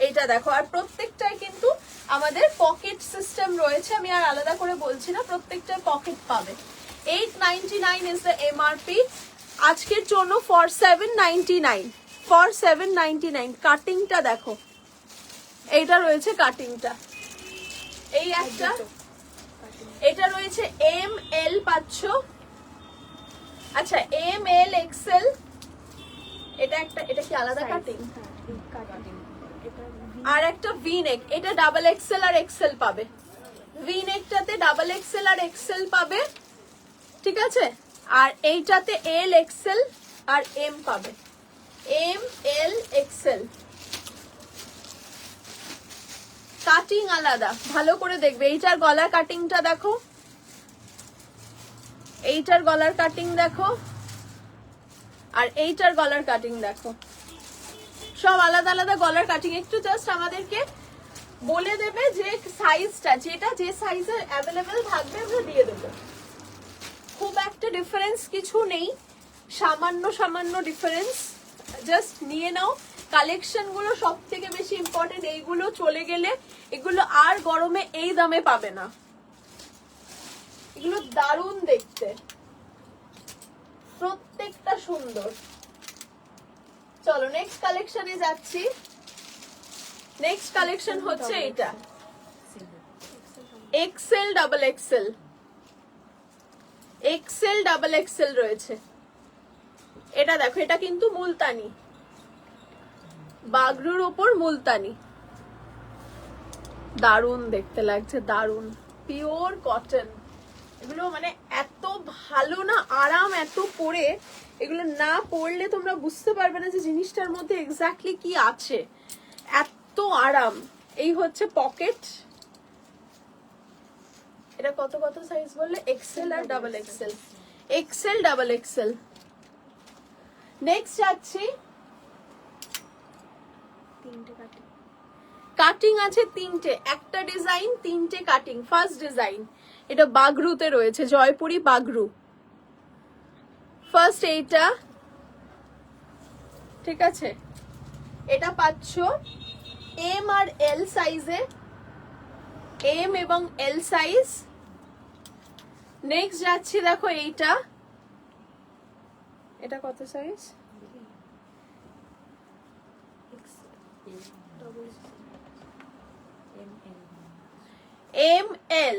এইটা দেখো, আর প্রত্যেকটাই কিন্তু আমাদের পকেট সিস্টেম রয়েছে, আমি আর আলাদা করে বলছি না, প্রত্যেকটার পকেট পাবে। 899 is the MRP, আজকের জন্য for 799, for 799। কাটিংটা দেখো, এইটা রয়েছে কাটিংটা, এই একটা, এটা রয়েছে এম এল পাচ্ছ, আচ্ছা এম এল এক্সেল, এটা একটা, এটা কি আলাদা কাটিং? আর একটা ভি নেক, এটা ডাবল এক্সেল আর এক্সেল পাবে, ভি নেকটাতে ডাবল এক্সেল আর এক্সেল পাবে, ঠিক আছে? আর এইটাতে এল এক্সেল আর এম পাবে, এম এল এক্সেল। কাটিং আলাদা, ভালো করে দেখবে। এইটার গলার কাটিংটা দেখো, এইটার গলার কাটিং দেখো, আর এইটার গলার কাটিং দেখো, সব আলাদা আলাদা গলার কাটিং। একটু জাস্ট আমাদেরকে বলে দেবে যে সাইজটা, যেটা যে সাইজে অ্যাভেলেবেল থাকবে আমরা দিয়ে দেবো। খুব একটা ডিফারেন্স কিছু নেই, সামান্য সামান্য ডিফারেন্স, জাস্ট নিয়ে নাও। কালেকশন গুলো সব থেকে বেশি ইম্পর্টেন্ট, এইগুলো চলে গেলে এগুলো আর গরমে এই দামে পাবে না। এগুলো দারুণ দেখতে, প্রত্যেকটা সুন্দর। চলো নেক্সট কালেকশনে যাচ্ছি। নেক্সট কালেকশন হচ্ছে এটা, Excel double XL, XL double Excel রয়েছে। এটা দেখো, এটা কিন্তু মুলতানি, বাগরুর ওপর মুলতানি, দারুণ দেখতে লাগছে, দারুণ পিওর কটন। এগুলো মানে এত ভালো না, আরাম এত পরে, এগুলো না পরলে তোমরা বুঝতে পারবে না যে জিনিসটার মধ্যে এক্স্যাক্টলি কি আছে, এত আরাম। এই হচ্ছে পকেট। এটা কত কত সাইজ বললে? এক্সেল আর double XL, XL double XL. Next যাচ্ছি, কাটিং আছে তিনটে, একটা ডিজাইন তিনটে কাটিং। ফার্স্ট ডিজাইন এটা বাগরুতে রয়েছে, জয়পুরি বাগরু। ফার্স্ট এইটা, ঠিক আছে? এটা পাচ্ছ এম আর এল সাইজে, এম এবং এল সাইজ। নেক্সট যাচ্ছি, দেখো এইটা, এটা কত size? M L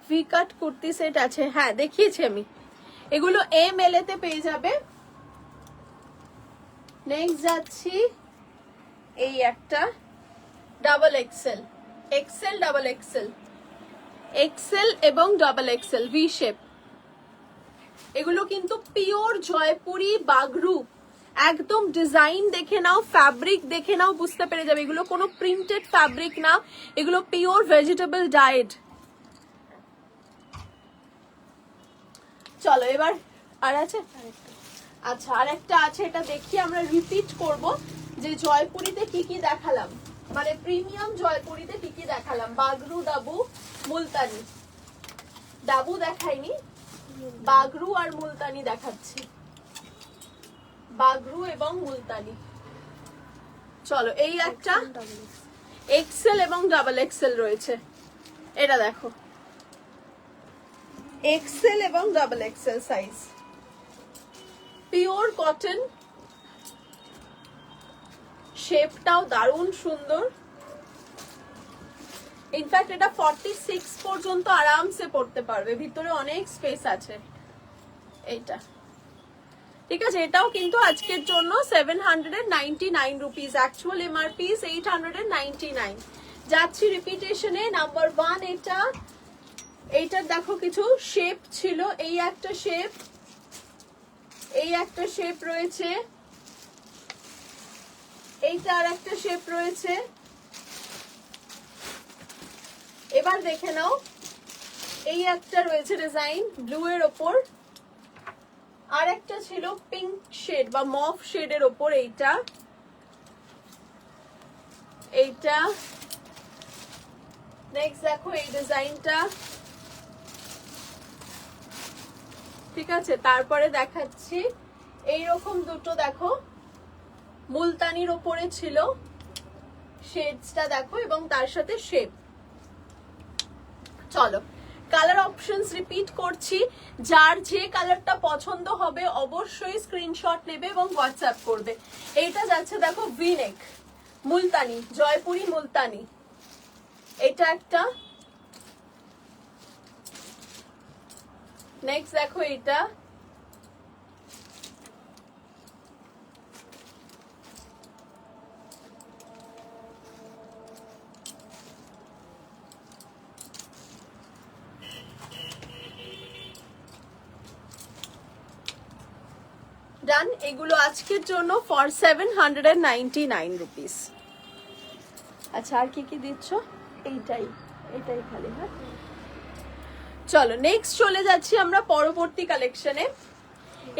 V cut kurti set আছে, হ্যাঁ দেখিয়েছি আমি, এগুলো এম এল এতে পেয়ে যাবে। নেক্সট যাচ্ছি, এই একটা double XL, XL double XL, XL এবং ডাবল এক্সেল ভি শেপ। এগুলো কিন্তু পিওর জয়পুরি বাগরু, একদম ডিজাইন দেখে নাও, ফ্যাব্রিক দেখে নাও, বুঝতে পেরে যাবে এগুলো কোনো প্রিন্টেড ফ্যাব্রিক না, এগুলো পিওর ভেজিটেবল ডায়েট। চলো এবার আর আছে, আচ্ছা আর একটা আছে, এটা দেখি আমরা রিপিট করব যে জয়পুরিতে কি কি দেখালাম, মানে প্রিমিয়াম জয়পুরিতে কি কি দেখালাম। বাগরু, ডাবু, মুলতানি। ডাবু দেখাইনি, বাগরু আর মুলতানি দেখাচ্ছি, বাগরু এবং মুলতানি। চলো এই একটা, এক্সেল এবং ডাবল এক্সেল রয়েছে। এটা দেখো, এক্সেল এবং double XL size, pure cotton, শেপটাও দারুণ সুন্দর। ইনফ্যাক্ট এটা 46 পর্যন্ত আরামসে পড়তে পারবে, ভিতরে অনেক স্পেস আছে। এইটা ঠিক আছে, এটাও কিন্তু আজকের জন্য 799 রুপিস, অ্যাকচুয়াল এমআরপি 899। যাচ্ছি রিপিটেশনে। নাম্বার 1 এটা, এইটার দেখো কিছু শেপ ছিল, এই একটা শেপ, এই একটা শেপ রয়েছে, এইটা আর একটা শেপ রয়েছে। এবার দেখে নাও, এই একটা রয়েছে ডিজাইন ব্লু এর ওপর, আর একটা ছিল পিঙ্ক শেড বা মফ শেডের ওপর। এইটা এইটা নেক্সট দেখো এই ডিজাইনটা, ঠিক আছে। তারপরে দেখাচ্ছি এইরকম দুটো, দেখো মুলতানির ওপরে ছিল, শেডসটা দেখো এবং তার সাথে শেপ। চলো কালার অপশনস রিপিট করছি, যার যে কালারটা পছন্দ হবে অবশ্যই স্ক্রিনশট নেবে এবং হোয়াটসঅ্যাপ করবে। এইটা যাচ্ছে দেখো ভি-নেক মুলতানি, জয়পুরি মুলতানি। এটা একটা, নেক্সট দেখো এটা, ডান। এগুলো আজকের জন্য ফর 799 রুপিস। আচ্ছা আর কি কি দিচ্ছ? এইটাই, এটাই খালি। হ্যাঁ চলো নেক্সট চলে যাচ্ছি আমরা পরবর্তী কালেকশনে।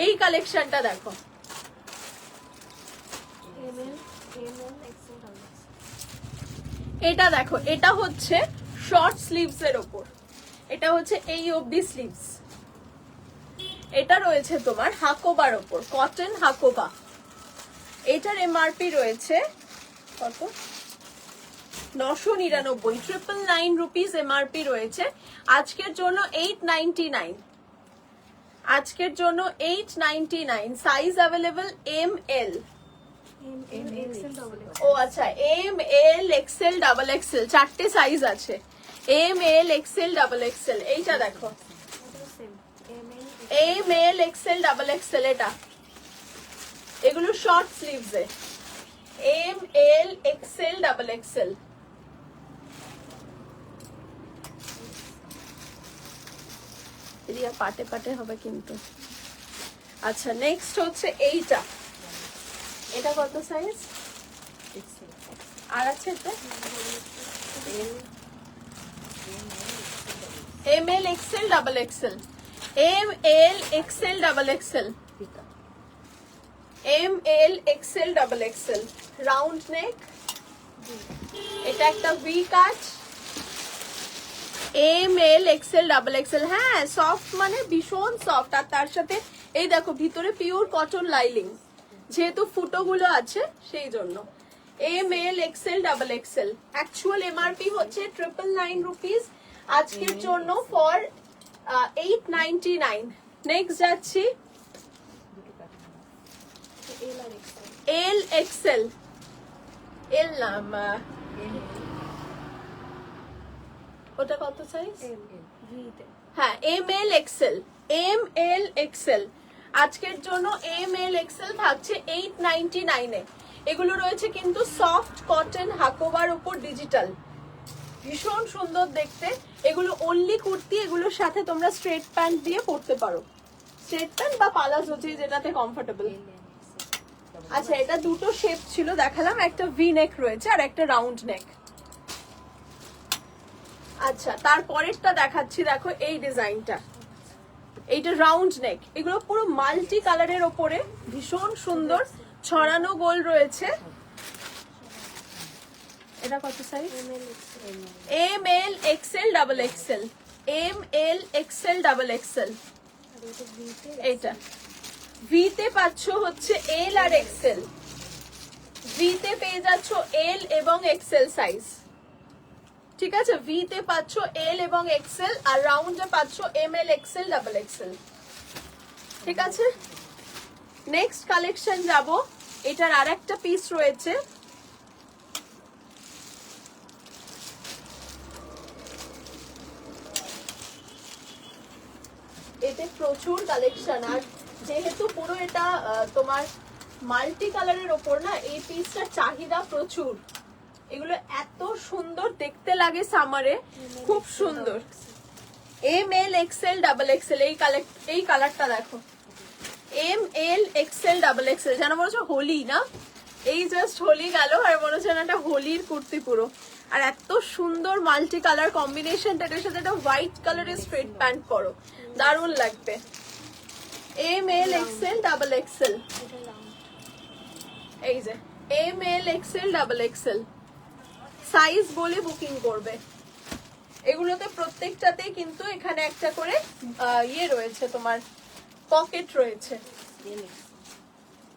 এই কালেকশনটা দেখো, এটা দেখো, এটা হচ্ছে শর্ট স্লিভস এর ওপর, এটা হচ্ছে এই অবধি স্লিভস। এটা রয়েছে তোমার হাকোবার ওপর, কটন হাকোবা। এটার এমআরপি রয়েছে কত? 999, 999 রুপিস এমআরপি রয়েছে। আজকের জন্য 899, আজকের জন্য 899। সাইজ অ্যাভেলেবল এম এল, ও আচ্ছা M L XL double XL, চারটে সাইজ আছে, M L XL double XL. এইটা দেখো M L XL double XL, এটা এগুলো শর্ট স্লিভস এ, M L XL double XL. পাটে পাটে হবে কিন্তু। আচ্ছা নেক্সট হচ্ছে এইটা, এটা কত সাইজ? আর আছে এটা M L XL double XL, M L XL double XL, M L XL double XL. Round neck, এটা একটা V cut, M L XL double XL. হ্যাঁ সফট মানে ভীষণ সফট, আর তার সাথে এই দেখো ভিতরে পিওর কটন লাইলিং, যেহেতু ফুটোগুলো আছে সেই জন্য। M L XL double XL, actual MRP হচ্ছে 999 রুপিস, আজকের জন্য ফর 899। নেক্সট যাচ্ছি এল এক্সেল, এল নাম, ওটা কত সাইজ? হ্যাঁ M L XL, M L XL. আজকের জন্য এম এল এক্সেল থাকছে 899 এ। এগুলো রয়েছে কিন্তু সফট কটন হাকোবার উপর ডিজিটাল, ভীষণ সুন্দর দেখতে। এগুলো অনলি কুর্তি, এগুলোর সাথে তোমরা স্ট্রেট প্যান্ট দিয়ে পরতে পারো, স্ট্রেট প্যান্ট বা পালাজো যেটাতে কমফোর্টেবল। আচ্ছা এটা দুটো শেপ ছিল দেখালাম, একটা ভি নেক রয়েছে আর একটা রাউন্ড নেক। আচ্ছা তারপরেরটা দেখাচ্ছি, দেখো এই ডিজাইনটা, এইটা রাউন্ড নেক। এগুলো পুরো মাল্টি কালারের ওপরে ভীষণ সুন্দর, ছড়ানো গোল রয়েছে। এটা কত size? M L XL double XL, M L XL double XL. এইটা ভিতে পাচ্ছ হচ্ছে এল আর এক্সেল, ভি তে পেয়ে যাচ্ছ এল এবং এক্সেল সাইজ, ঠিক আছে? ভি তে পাচ্ছ এল এবং এক্সেল, আর রাউন্ডে পাচ্ছ M L XL double XL, ঠিক আছে? নেক্সট কালেকশন যাব, এটার আর একটা পিস রয়েছে, এতে প্রচুর কালেকশন। আর যেহেতু পুরো এটা তোমার মাল্টি কালারের ওপর না, এই পিসটার চাহিদা প্রচুর। এগুলো এত সুন্দর দেখতে লাগে সামারে, খুব সুন্দর। M L XL double XL, এই কালারটা দেখো, M L XL double XL, যেন মনে হচ্ছে হোলি না, এই জাস্ট হোলি গেল আর মনে হচ্ছে না একটা হোলির কুর্তি পুরো। আর এত সুন্দর মাল্টি কালার কম্বিনেশনটা, এটার সাথে একটা হোয়াইট কালারের স্ট্রেট প্যান্ট পরো, দারুণ লাগবে। M L XL double XL, এই যে M L XL double XL size বলে বুকিং করবে। এগুলোতে প্রত্যেকটাতে কিন্তু এখানে একটা করে ইয়ে রয়েছে, তোমার পকেট রয়েছে,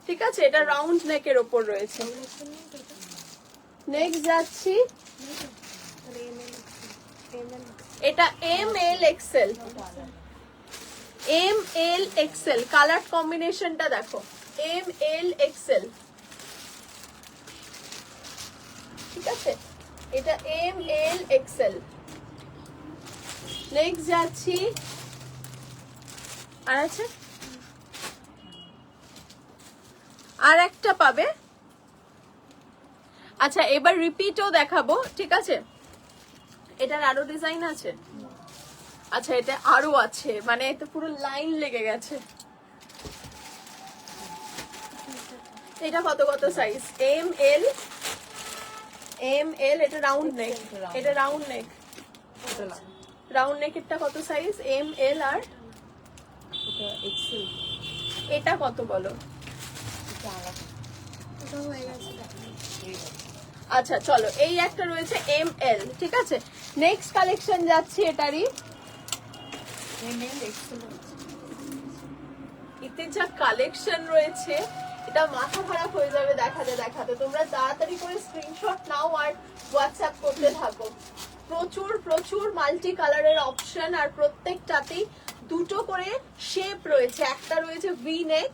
ঠিক আছে? এটা রাউন্ড নেকের ওপর রয়েছে। নেক্সট যাচ্ছি, এটা M L XL, M L XL colour কম্বিনেশনটা দেখো, এম এল এক্সেল, ঠিক আছে? এটা এম এল এক্সেল। নেক্সট যাচ্ছি, আর আছে আর একটা পাবে। আচ্ছা, এবার রিপিটও দেখাবো, ঠিক আছে? এটার আরো ডিজাইন আছে, আচ্ছা এটা আরো আছে, মানে এটা পুরো লাইন লেগে গেছে। এটা কত কত size? M L, M L, এটা রাউন্ড নেক, এটা রাউন্ড নেক, রাউন্ড নেকেরটা কত সাইজ? এম এল, আর এটা কত বলো? আচ্ছা চলো, এই একটা রয়েছে এম এল, ঠিক আছে? নেক্সট কালেকশন যাচ্ছি এটারই, এতে যা কালেকশন রয়েছে এটা মাথা খারাপ হয়ে যাবে দেখাতে দেখাতে। তোমরা তাড়াতাড়ি করে স্ক্রিনশট নাও আর হোয়াটসঅ্যাপ করতে থাকো। প্রচুর প্রচুর মাল্টি কালারের অপশন, আর প্রত্যেকটাতেই দুটো করে শেপ রয়েছে, একটা রয়েছে ভি নেক,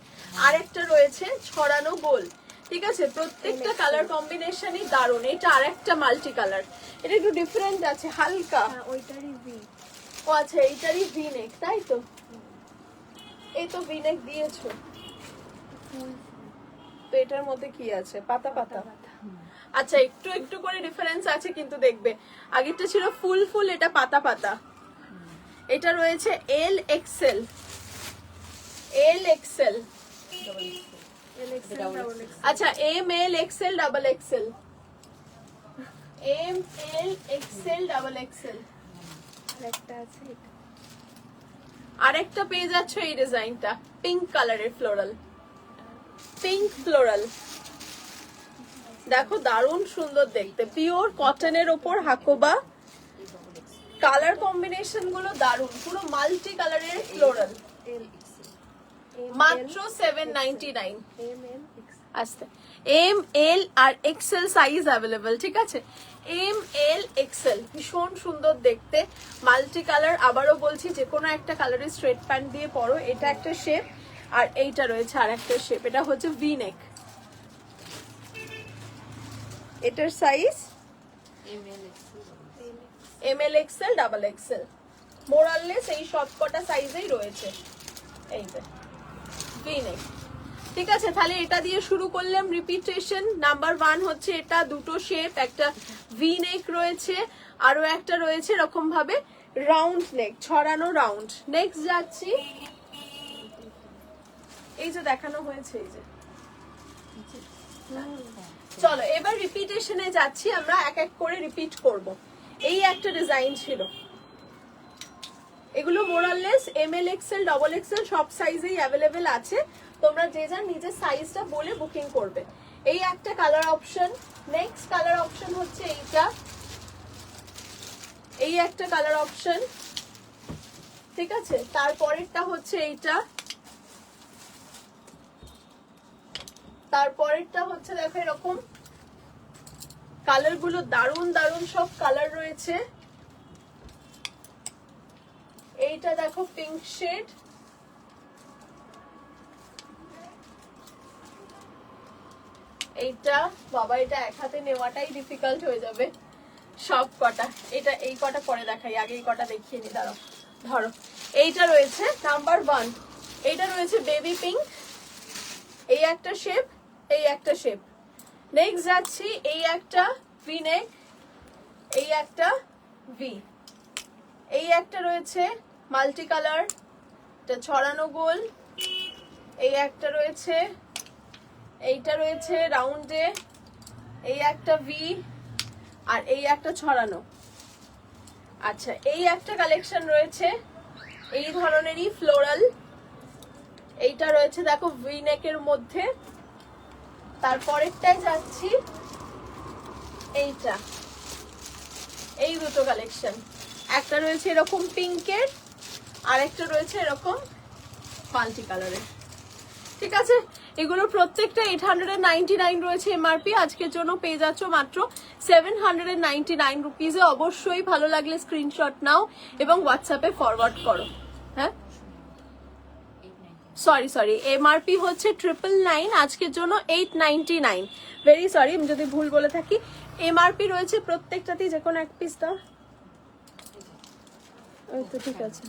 আর একটা রয়েছে ছড়ানো গোল, ঠিক আছে? প্রত্যেকটা কালার কম্বিনেশনই দারুণ। এটা আর একটা মাল্টি কালার, এটা একটু ডিফারেন্ট আছে হালকা। ওইটারই ভি। ও আচ্ছা, এইটারই ভি নেক, তাই তো? এই তো ভি নেক দিয়েছো, তো এটার মধ্যে কি আছে? পাতা পাতা। আচ্ছা, একটু একটু করে ডিফারেন্স আছে, কিন্তু দেখবে আগেরটা ছিল ফুল ফুল, এটা পাতা পাতা। এটা রয়েছে এল এক্সেল, এল এক্সেল, আচ্ছা M L XL double XL, M L XL double XL. আরেকটা পেয়ে যাচ্ছ এই ডিজাইনটা, পিঙ্ক কালারের ফ্লোরাল, পিঙ্ক ফ্লোরাল, দেখো দারুণ সুন্দর দেখতে, পিওর কটনের ওপর হাকোবা, কালার কম্বিনেশন গুলো দারুণ, পুরো মাল্টি কালারের ফ্লোরাল, মাত্র 799। আস্তে, এম এল আর এক্সেল সাইজ অ্যাভেলেবল, ঠিক আছে? এম এল এক্সেল, ভীষণ সুন্দর দেখতে, মাল্টি কালার। আবারও বলছি, যে কোনো একটা কালারের স্ট্রেট প্যান্ট দিয়ে পরো। এটা একটা শেপ, আর এইটা রয়েছে আর একটা শেপ, এটা হচ্ছে ভি নেক। এটার size M L XL double XL, মোরাললেস এই সবকটা সাইজেই রয়েছে। এই যে ভি নেক, ঠিক আছে? তাহলে এটা দিয়ে শুরু করলাম রিপিটেশন। নাম্বার 1 হচ্ছে এটা, দুটো শেপ, একটা ভি নেক রয়েছে, আরো একটা রয়েছে এরকম ভাবে রাউন্ড নেক, ছড়ানো রাউন্ড। নেক্সট যাচ্ছি, এই যে দেখানো হয়েছে, এই যে চলো এবার রিপিটেশনে যাচ্ছি, আমরা এক এক করে রিপিট করব। এই একটা ডিজাইন ছিল, এগুলো মোরাললেস M L XL double XL সব সাইজেই অ্যাভেলেবেল আছে, তোমরা যে যার নিজের সাইজটা বলে বুকিং করবে। এই একটা colour option. Next colour option হচ্ছে এইটা, এই একটা কালার অপশন, ঠিক আছে? তারপরেরটা হচ্ছে এইটা, তারপরেরটা হচ্ছে দেখো এরকম কালার গুলো দারুন দারুন সব কালার রয়েছে। এইটা দেখো পিঙ্ক শেড, এইটা বাবা এটা এক হাতে নেওয়াটাই ডিফিকাল্ট হয়ে যাবে সব কটা। এটা এই কটা পরে দেখাই, আগে এই কটা দেখিয়ে নি, দাঁড়াও। ধরো এইটা রয়েছে নাম্বার 1, এইটা রয়েছে বেবি পিঙ্ক, এই একটা শেপ, এই একটা শেপ। নেক্সট যাচ্ছি এই একটা ভি নেক, এই একটা ভি, এই একটা রয়েছে মাল্টি কালার, এটা ছড়ানো গোল, এই একটা রয়েছে, এইটা রয়েছে রাউন্ডে, এই একটা ভি, আর এই একটা ছড়ানো। আচ্ছা এই একটা কালেকশন রয়েছে এই ধরনেরই ফ্লোরাল, এইটা রয়েছে দেখো ভি নেকের মধ্যে। তারপরেরটাই যাচ্ছি এইটা, এই দুটো কালেকশন, একটা রয়েছে এরকম পিঙ্কের আর একটা রয়েছে এরকম মাল্টি কালারের। ঠিক আছে, এগুলো প্রত্যেকটা 899 রয়েছে এমআরপি। আজকের জন্য পেয়ে যাচ্ছ মাত্র 799 রুপিজে। অবশ্যই ভালো লাগলে স্ক্রিনশট নাও এবং হোয়াটসঅ্যাপে ফরওয়ার্ড করো। হ্যাঁ সরি এমআরপি হচ্ছে 999, আজকের জন্য 899। ভেরি সরি যদি ভুল বলে থাকি। এমআরপি রয়েছে প্রত্যেকটাতেই, যে কোনো এক পিস দাও। ওই তো ঠিক আছে,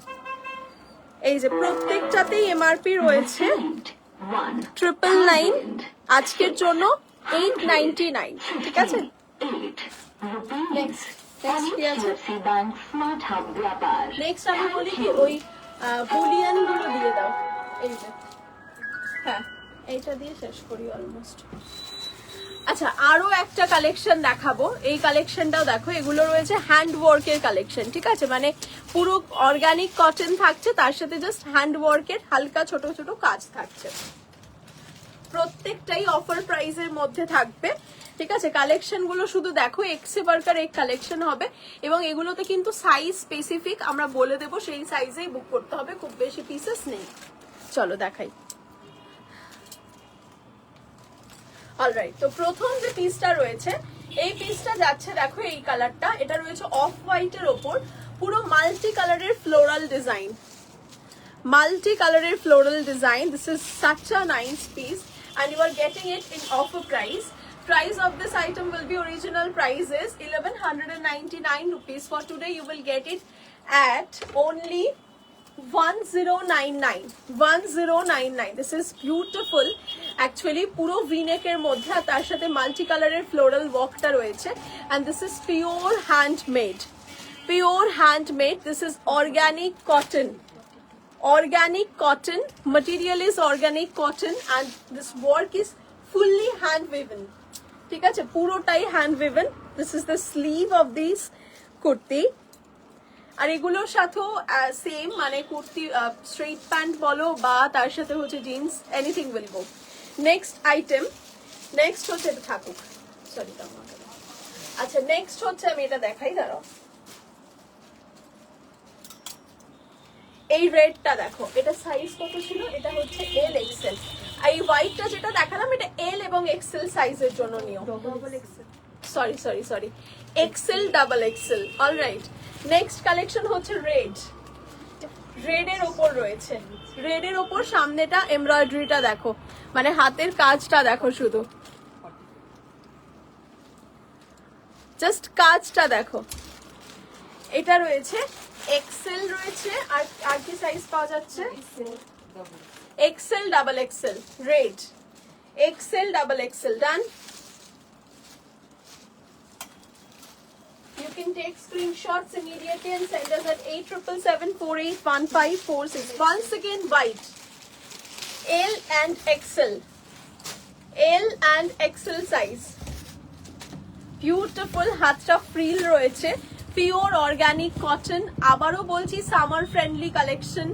এই যে প্রত্যেকটাতেই এমআরপি রয়েছে 999, আজকের জন্য 899। ঠিক আছে, নেক্সট আমি বলি কি ওই বুলিয়ান গুলো দিয়ে দাও। এই যে হ্যাঁ এইটা দিয়ে শেষ করি অলমোস্ট। আচ্ছা আরো একটা কালেকশন দেখাবো, এই কালেকশনটাও দেখো, এগুলো রয়েছে হ্যান্ড ওয়ার্কের কালেকশন। ঠিক আছে, মানে পুরো অর্গানিক কটন থাকছে, তার সাথে জাস্ট হ্যান্ড ওয়ার্কের হালকা ছোট ছোট কাজ থাকছে। প্রত্যেকটাই অফার প্রাইসের মধ্যে থাকবে। ঠিক আছে, কালেকশন গুলো শুধু দেখো, এক্সে বার্কার এক কালেকশন হবে এবং এগুলোতে কিন্তু সাইজ স্পেসিফিক আমরা বলে দেবো, সেই সাইজেই বুক করতে হবে, খুব বেশি পিসেস নেই। চলো দেখাই। অলরাইট, তো প্রথম যে পিসটা রয়েছে এই পিসটা যাচ্ছে দেখো এই কালারটা, এটা রয়েছে অফ হোয়াইটের ওপর পুরো মাল্টি কালারের ফ্লোরাল ডিজাইন, মাল্টি কালারের floral design. This is such a nice piece and you are getting it in offer price. Price of this item will be, original price is 1199 rupees. For today you will get it at only 1099. This is beautiful actually, পুরো ভিনেকের মধ্যে আর তার সাথে multi কালারের floral ওয়ার্কটা রয়েছে। and this is pure handmade, this is organic cotton, material is organic cotton and this work is fully hand woven. ঠিক আছে, পুরোটাই hand woven. This is the sleeve of this kurti. আর এগুলোর সাথেও same, মানে kurti straight pant বলো বা তার সাথে হচ্ছে jeans, anything will go. Next item, next হচ্ছে এটা থাকুক, সরি। আচ্ছা নেক্সট হচ্ছে আমি এটা দেখাই, দাঁড়াও। এই রেডটা দেখো, এটা সাইজ কত ছিল, এটা হচ্ছে এল এক্সেল। এই হোয়াইটটা যেটা দেখালাম এটা এল এবং এক্সেল সাইজের জন্য নিও। Sorry Excel double Excel. Alright, next collection হচ্ছে রেড, রেডের ওপর রয়েছে, রেডের ওপর সামনেটা এমব্রয়ডারিটা দেখো, মানে হাতের কাজটা দেখো, শুধু জাস্ট কাজটা দেখো। এটা রয়েছে এক্সেল রয়েছে, আর কি সাইজ পাওয়া যাচ্ছে, Excel double Excel, red Excel double Excel. Done, you can take screenshots immediately and send us at 8777481546. Once again, white, L and XL size, beautiful, হাতটা ফ্রিল রয়েছে, পিওর অর্গানিক কটন। আবারও বলছি summer friendly collection,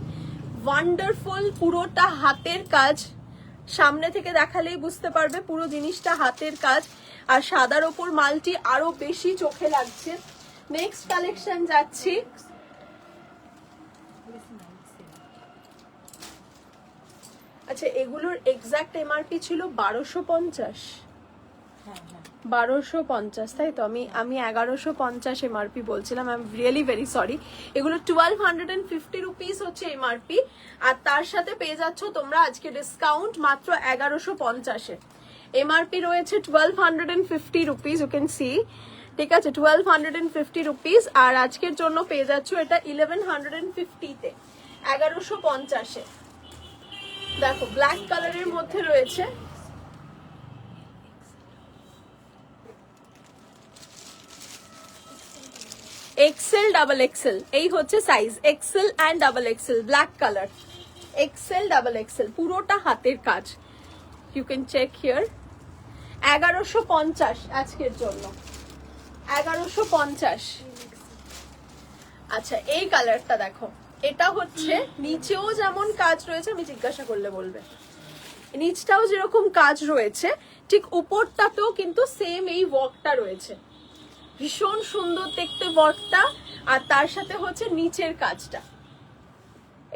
wonderful, পুরোটা হাতের কাজ, সামনে থেকে দেখালেই বুঝতে পারবে পুরো জিনিসটা হাতের কাজ, আর সাদার ওপর মালটি আরো বেশি চোখে লাগছে। নেক্সট কালেকশন যাচ্ছি, আচ্ছা, এগুলোর এক্সাক্ট এমআরপি ছিল 1250। 1250, তাই তো? আমি 1150 এমআরপি বলছিলাম। I am really very sorry. এগুলো 1250 রুপিস হচ্ছে এমআরপি, আর তার সাথে পেয়ে যাচ্ছ তোমরা আজকে ডিসকাউন্ট মাত্র 1150-এ। এমআরপি রয়েছে 1250 রুপিস, ইউ ক্যান সি, ঠিক আছে, 1250 রুপিস, আর আজকের জন্য পেয়ে যাচ্ছ এটা 1150-তে, 1150-এ। দেখো ব্ল্যাক কালারের মধ্যে রয়েছে। এক্সেল, ডাবল এক্সেল, এই হচ্ছে size. XL and double XL, black colour, XL, double XL, পুরোটা হাতের কাজ। You can check here. 1150 আজকের জন্য, 1150। আচ্ছা, এই কালারটা দেখো, এটা হচ্ছে নিচেও যেমন কাজ রয়েছে, আমি জিজ্ঞাসা করলে বলবে, নিচটাও যেরকম কাজ রয়েছে ঠিক উপরটাতেও কিন্তু সেম এই ওয়ার্কটা রয়েছে। ভীষণ সুন্দর দেখতে ওয়ার্কটা, আর তার সাথে হচ্ছে নিচের কাজটা।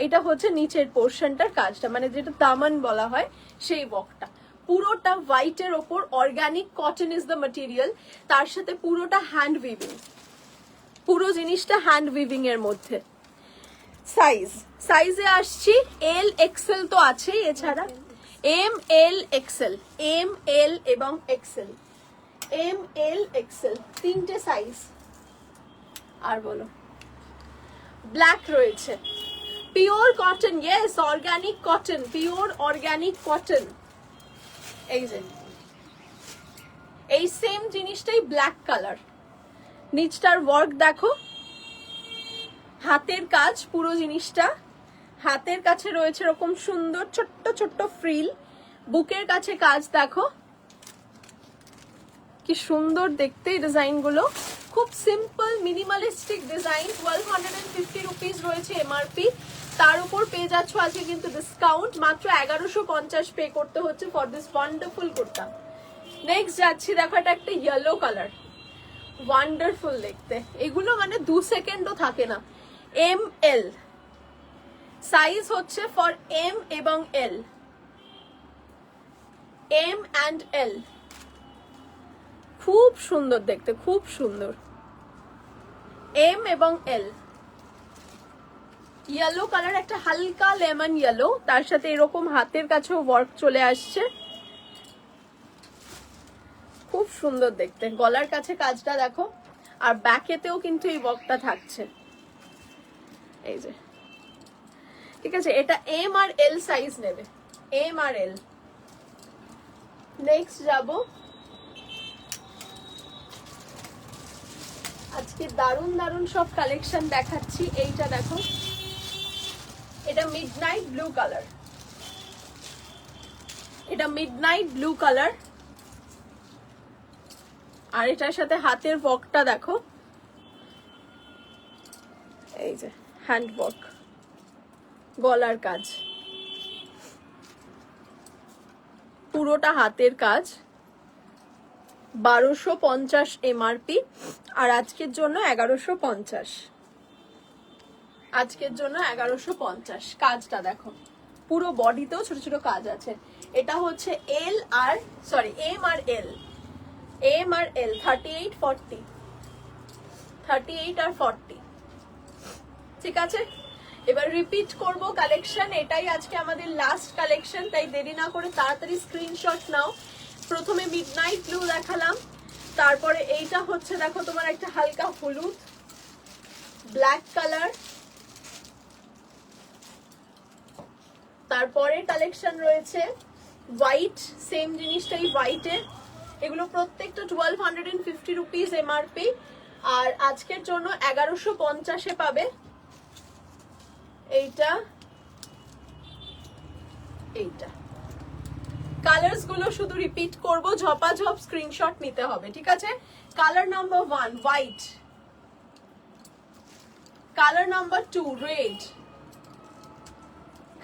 এটা হচ্ছে নিচের পোর্শনটার কাজটা, মানে যেটা দামান বলা হয় সেই ওয়ার্কটা। পুরোটা হোয়াইটের ওপর, organic cotton is the material, তার সাথে পুরোটা হ্যান্ড উইভিং, পুরো জিনিসটা হ্যান্ড উইভিং এর মধ্যে। সাইজে আসছি, এল এক্সেল তো আছেই, এছাড়া M, L, XL, M, L এবং এক্সেল, এম, এল, এক্সেল, তিনটে সাইজ। আর বলো, ব্ল্যাক রয়েছে, pure cotton, yes, organic cotton, pure organic cotton. এই যে এই সেম জিনিসটাই ব্ল্যাক কালার, নিচটার ওয়ার্ক দেখো, হাতের কাজ, পুরো জিনিসটা হাতের কাছে রয়েছে এরকম সুন্দর ছোট্ট ছোট্ট ফ্রিল। বুকের কাছে কাজ দেখো, কি সুন্দর দেখতে এই ডিজাইন গুলো, খুব সিম্পল মিনিমালিস্টিক ডিজাইন। 1250 রুপিস রয়েছে এমআরপি, তার উপর পেয়ে যাচ্ছ আজকে কিন্তু ডিসকাউন্ট মাত্র 1150 পে করতে হচ্ছে for this wonderful kurta. Next যাচ্ছি, দেখো এটা একটা ইয়েলো কালার, ওয়ান্ডারফুল দেখতে, এগুলো মানে 2 সেকেন্ডও থাকে না। এম, এল সাইজ হচ্ছে ফর এম এবং এল, এম অ্যান্ড এল, খুব সুন্দর দেখতে, খুব সুন্দর। এম এবং এল, ইয়েলো কালার, একটা হালকা লেমন ইয়েলো, তার সাথে এরকম হাতের কাছেও ওয়ার্ক চলে আসছে, খুব সুন্দর দেখতে। গলার কাছে কাজটা দেখো, আর ব্যাকেতেও কিন্তু এই ওয়ার্কটা থাকছে, এই যে, ঠিক আছে। এটা এম আর এল সাইজ নেবে, এম আর এল। নেক্সট যাব, আজকে দারুন দারুন সব কালেকশন দেখাচ্ছি। এইটা দেখো, এটা মিডনাইট ব্লু কালার, এটা মিডনাইট ব্লু কালার, আর এটার সাথে হাতের ওয়ার্কটা দেখো, এই যে হ্যান্ড ওয়ার্ক, গলার কাজ, পুরোটা হাতের কাজ। 1250 এমআরপি, আর আজকের জন্য 1150, আজকের জন্য 1150। কাজটা দেখো, পুরো বডিতেও ছোট ছোট কাজ আছে। এটা হচ্ছে এল আর সরি এম আর এল, এম আর এল, 38, 40, 38 আর 40, ঠিক আছে। এবার রিপিট করব কালেকশন, এটাই আজকে আমাদের লাস্ট কালেকশন, তাই দেরি না করে তাড়াতাড়ি স্ক্রিনশট নাও। প্রথমে মিডনাইট ব্লু দেখালাম, তারপরে এইটা হচ্ছে দেখো তোমার একটা হালকা হলুদ ব্ল্যাক কালার, তারপরে কালেকশন রয়েছে হোয়াইট, সেম জিনিসটাই হোয়াইটে। এগুলো প্রত্যেকটা 1250 রুপিস এমআরপি, আর আজকের জন্য 1150-এ পাবে। এইটা, এইটা, কালার্স গুলো শুধু রিপিট করব, ঝপাঝপ স্ক্রিনশট নিতে হবে, ঠিক আছে। Colour number 1 white, colour number 2 red,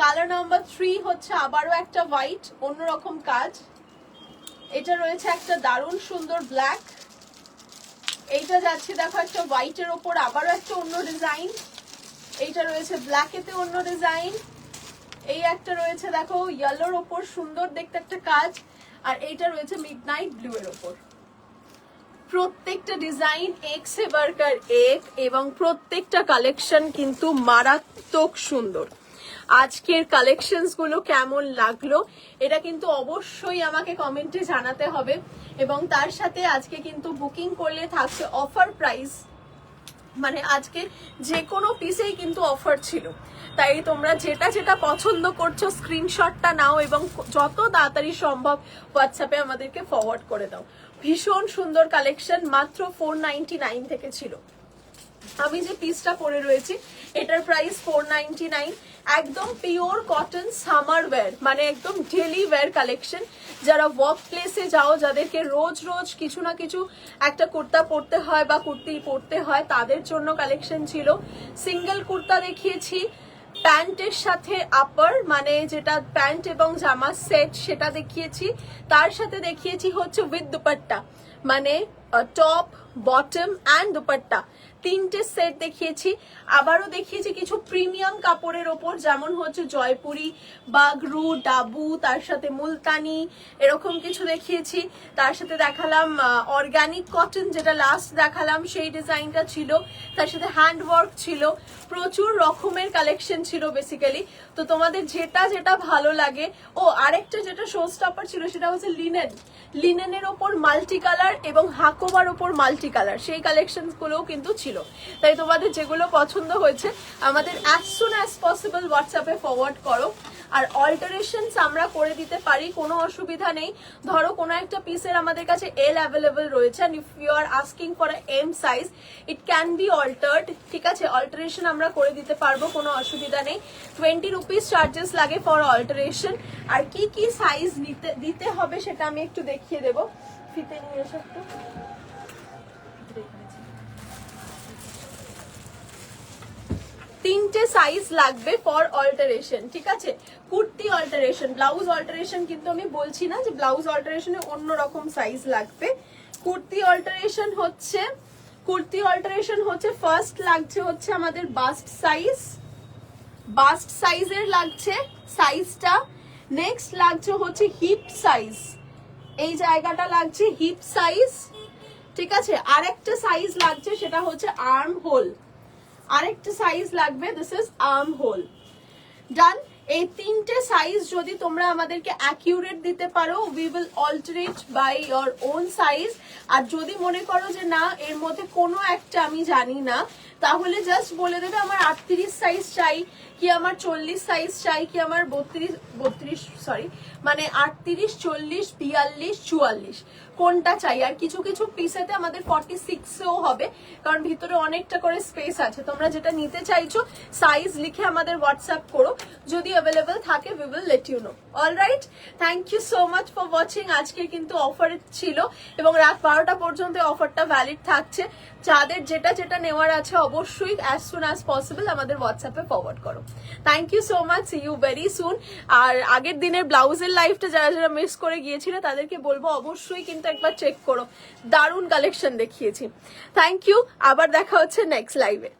colour number 3 হচ্ছে আবারও একটা হোয়াইট, অন্যরকম কাজ। এটা রয়েছে একটা দারুণ সুন্দর ব্ল্যাক, এইটা যাচ্ছে দেখো একটা হোয়াইটের ওপর আবারও একটা অন্য ডিজাইন, এইটা রয়েছে ব্ল্যাকেতে অন্য ডিজাইন, এই একটা রয়েছে দেখো ইয়েলোর ওপর সুন্দর দেখতে একটা কাজ, আর এইটা রয়েছে মিডনাইট ব্লু এর ওপর। প্রত্যেকটা ডিজাইন এক সে বাড়কর এক, এবং প্রত্যেকটা কালেকশন কিন্তু মারাত্মক সুন্দর। আজকের কালেকশনস গুলো কেমন লাগলো এটা কিন্তু অবশ্যই আমাকে কমেন্টে জানাতে হবে, এবং তার সাথে আজকে কিন্তু বুকিং করলে থাকছে অফার প্রাইস, মানে আজকে যে কোনো পিসেই কিন্তু অফার ছিল। তাই তোমরা যেটা যেটা পছন্দ করছো স্ক্রিনশটটা নাও এবং যত তাড়াতাড়ি সম্ভব হোয়াটসঅ্যাপে আমাদেরকে ফরওয়ার্ড করে দাও। ভীষণ সুন্দর কালেকশন, মাত্র 499 থেকে ছিল। আমি যে পিসটা পরে রয়েছি এটার প্রাইস 499। একদম পিওর কটন সামার ওয়্যার, মানে একদম ডেলি ওয়্যার কালেকশন। যারা ওয়ার্ক প্লেসে যাও, যাদেরকে রোজ রোজ কিছু না কিছু একটা কুর্তা পরতে হয় বা কুর্তি পরতে হয়, তাদের জন্য কালেকশন ছিল। সিঙ্গেল কুর্তা দেখিয়েছি, প্যান্টের সাথে আপার, মানে যেটা প্যান্ট এবং জামা সেট সেটা দেখিয়েছি, তার সাথে দেখিয়েছি হচ্ছে উইথ দুপাট্টা, মানে টপ বটম অ্যান্ড দুপাট্টা, তিনটে সেট দেখিয়েছি। আবারও দেখিয়েছি কিছু প্রিমিয়াম কাপড়ের ওপর, যেমন হচ্ছে জয়পুরি, বাগরু, ডাবু, তার সাথে মুলতানি, এরকম কিছু দেখিয়েছি। তার সাথে দেখালাম অর্গানিক কটন, যেটা লাস্ট দেখালাম সেই ডিজাইনটা ছিল, তার সাথে হ্যান্ড ওয়ার্ক ছিল, প্রচুর রকমের কালেকশন ছিল বেসিক্যালি। তো তোমাদের যেটা যেটা ভালো লাগে। ও আরেকটা যেটা শো স্টপার ছিল সেটা হচ্ছে লিনেনের ওপর মাল্টি কালার এবং হাকোবার ওপর মাল্টি কালার, সেই কালেকশন গুলোও কিন্তু ছিল। তাই তোমাদের যেগুলো পছন্দ হয়েছে আমাদের অ্যাজ সুন অ্যাজ পসিবল হোয়াটসঅ্যাপে ফরওয়ার্ড করো। আর অল্টারেশনস আমরা করে দিতে পারি, কোনো অসুবিধা নেই। ধরো কোনো একটা পিসের আমাদের কাছে এল অ্যাভেলেবল রয়েছে, and if you are asking for M size it can be altered, ঠিক আছে, অল্টারেশন আমরা করে দিতে পারবো, কোনো অসুবিধা নেই। 20 রুপিস চার্জেস লাগে ফর অল্টারেশন। আর কি কি সাইজ দিতে হবে সেটা আমি একটু দেখিয়ে দেবো। ফিতে নিয়ে এসো একটু। তিনটে সাইজ লাগবে ফর অল্টারেশন, ঠিক আছে। কুর্তি অল্টারেশন, ব্লাউজ অল্টারেশন কিন্তু আমি বলছি না যে ব্লাউজ অল্টারেশনে অন্য রকম সাইজ লাগবে। কুর্তি অল্টারেশন হচ্ছে ফার্স্ট লাগছে হচ্ছে আমাদের বাস্ট সাইজের লাগছে সাইজটা। নেক্সট লাগছে হচ্ছে হিপ সাইজ, এই জায়গাটা লাগছে হিপ সাইজ, ঠিক আছে। আরেকটা সাইজ লাগছে সেটা হচ্ছে আর্ম হোল, আরেকটা সাইজ লাগবে, this is arm hole. Done. এই তিনটে সাইজ যদি তোমরা আমাদেরকে অ্যাকিউরেট দিতে পারো, we will alterate by your own size. আর যদি মনে করো যে না এর মধ্যে কোনো একটা আমি জানি না, তাহলে জাস্ট বলে দেবে আমার 38 সাইজ চাই, কি আমার 40 সাইজ চাই, কি আমার 38 40 42 44 কোনটা চাই। আর কিছু কিছু পিসেতে আমাদের 46ও হবে, কারণ ভিতরে অনেকটা করে স্পেস আছে। তোমরা যেটা নিতে চাইছো সাইজ লিখে আমাদের হোয়াটসঅ্যাপ করো, যদি অ্যাভেলেবল থাকে we will let you know. Alright, thank you so much for watching. আজকে কিন্তু অফার ছিল এবং রাত 12টা পর্যন্ত অফারটা ভ্যালিড থাকছে। যাদের যেটা যেটা নেওয়ার আছে অবশ্যই অ্যাজ সুন অ্যাজ পসিবল আমাদের হোয়াটসঅ্যাপে ফরওয়ার্ড করো। Thank you so much, see you very soon. আর আগের দিনের ব্লাউজের লাইফটা যারা যারা মিস করে গিয়েছিল তাদেরকে বলবো অবশ্যই কিন্তু একবার চেক করো, দারুণ কালেকশন দেখিয়েছি। থ্যাংক ইউ, আবার দেখা হচ্ছে নেক্সট লাইভে।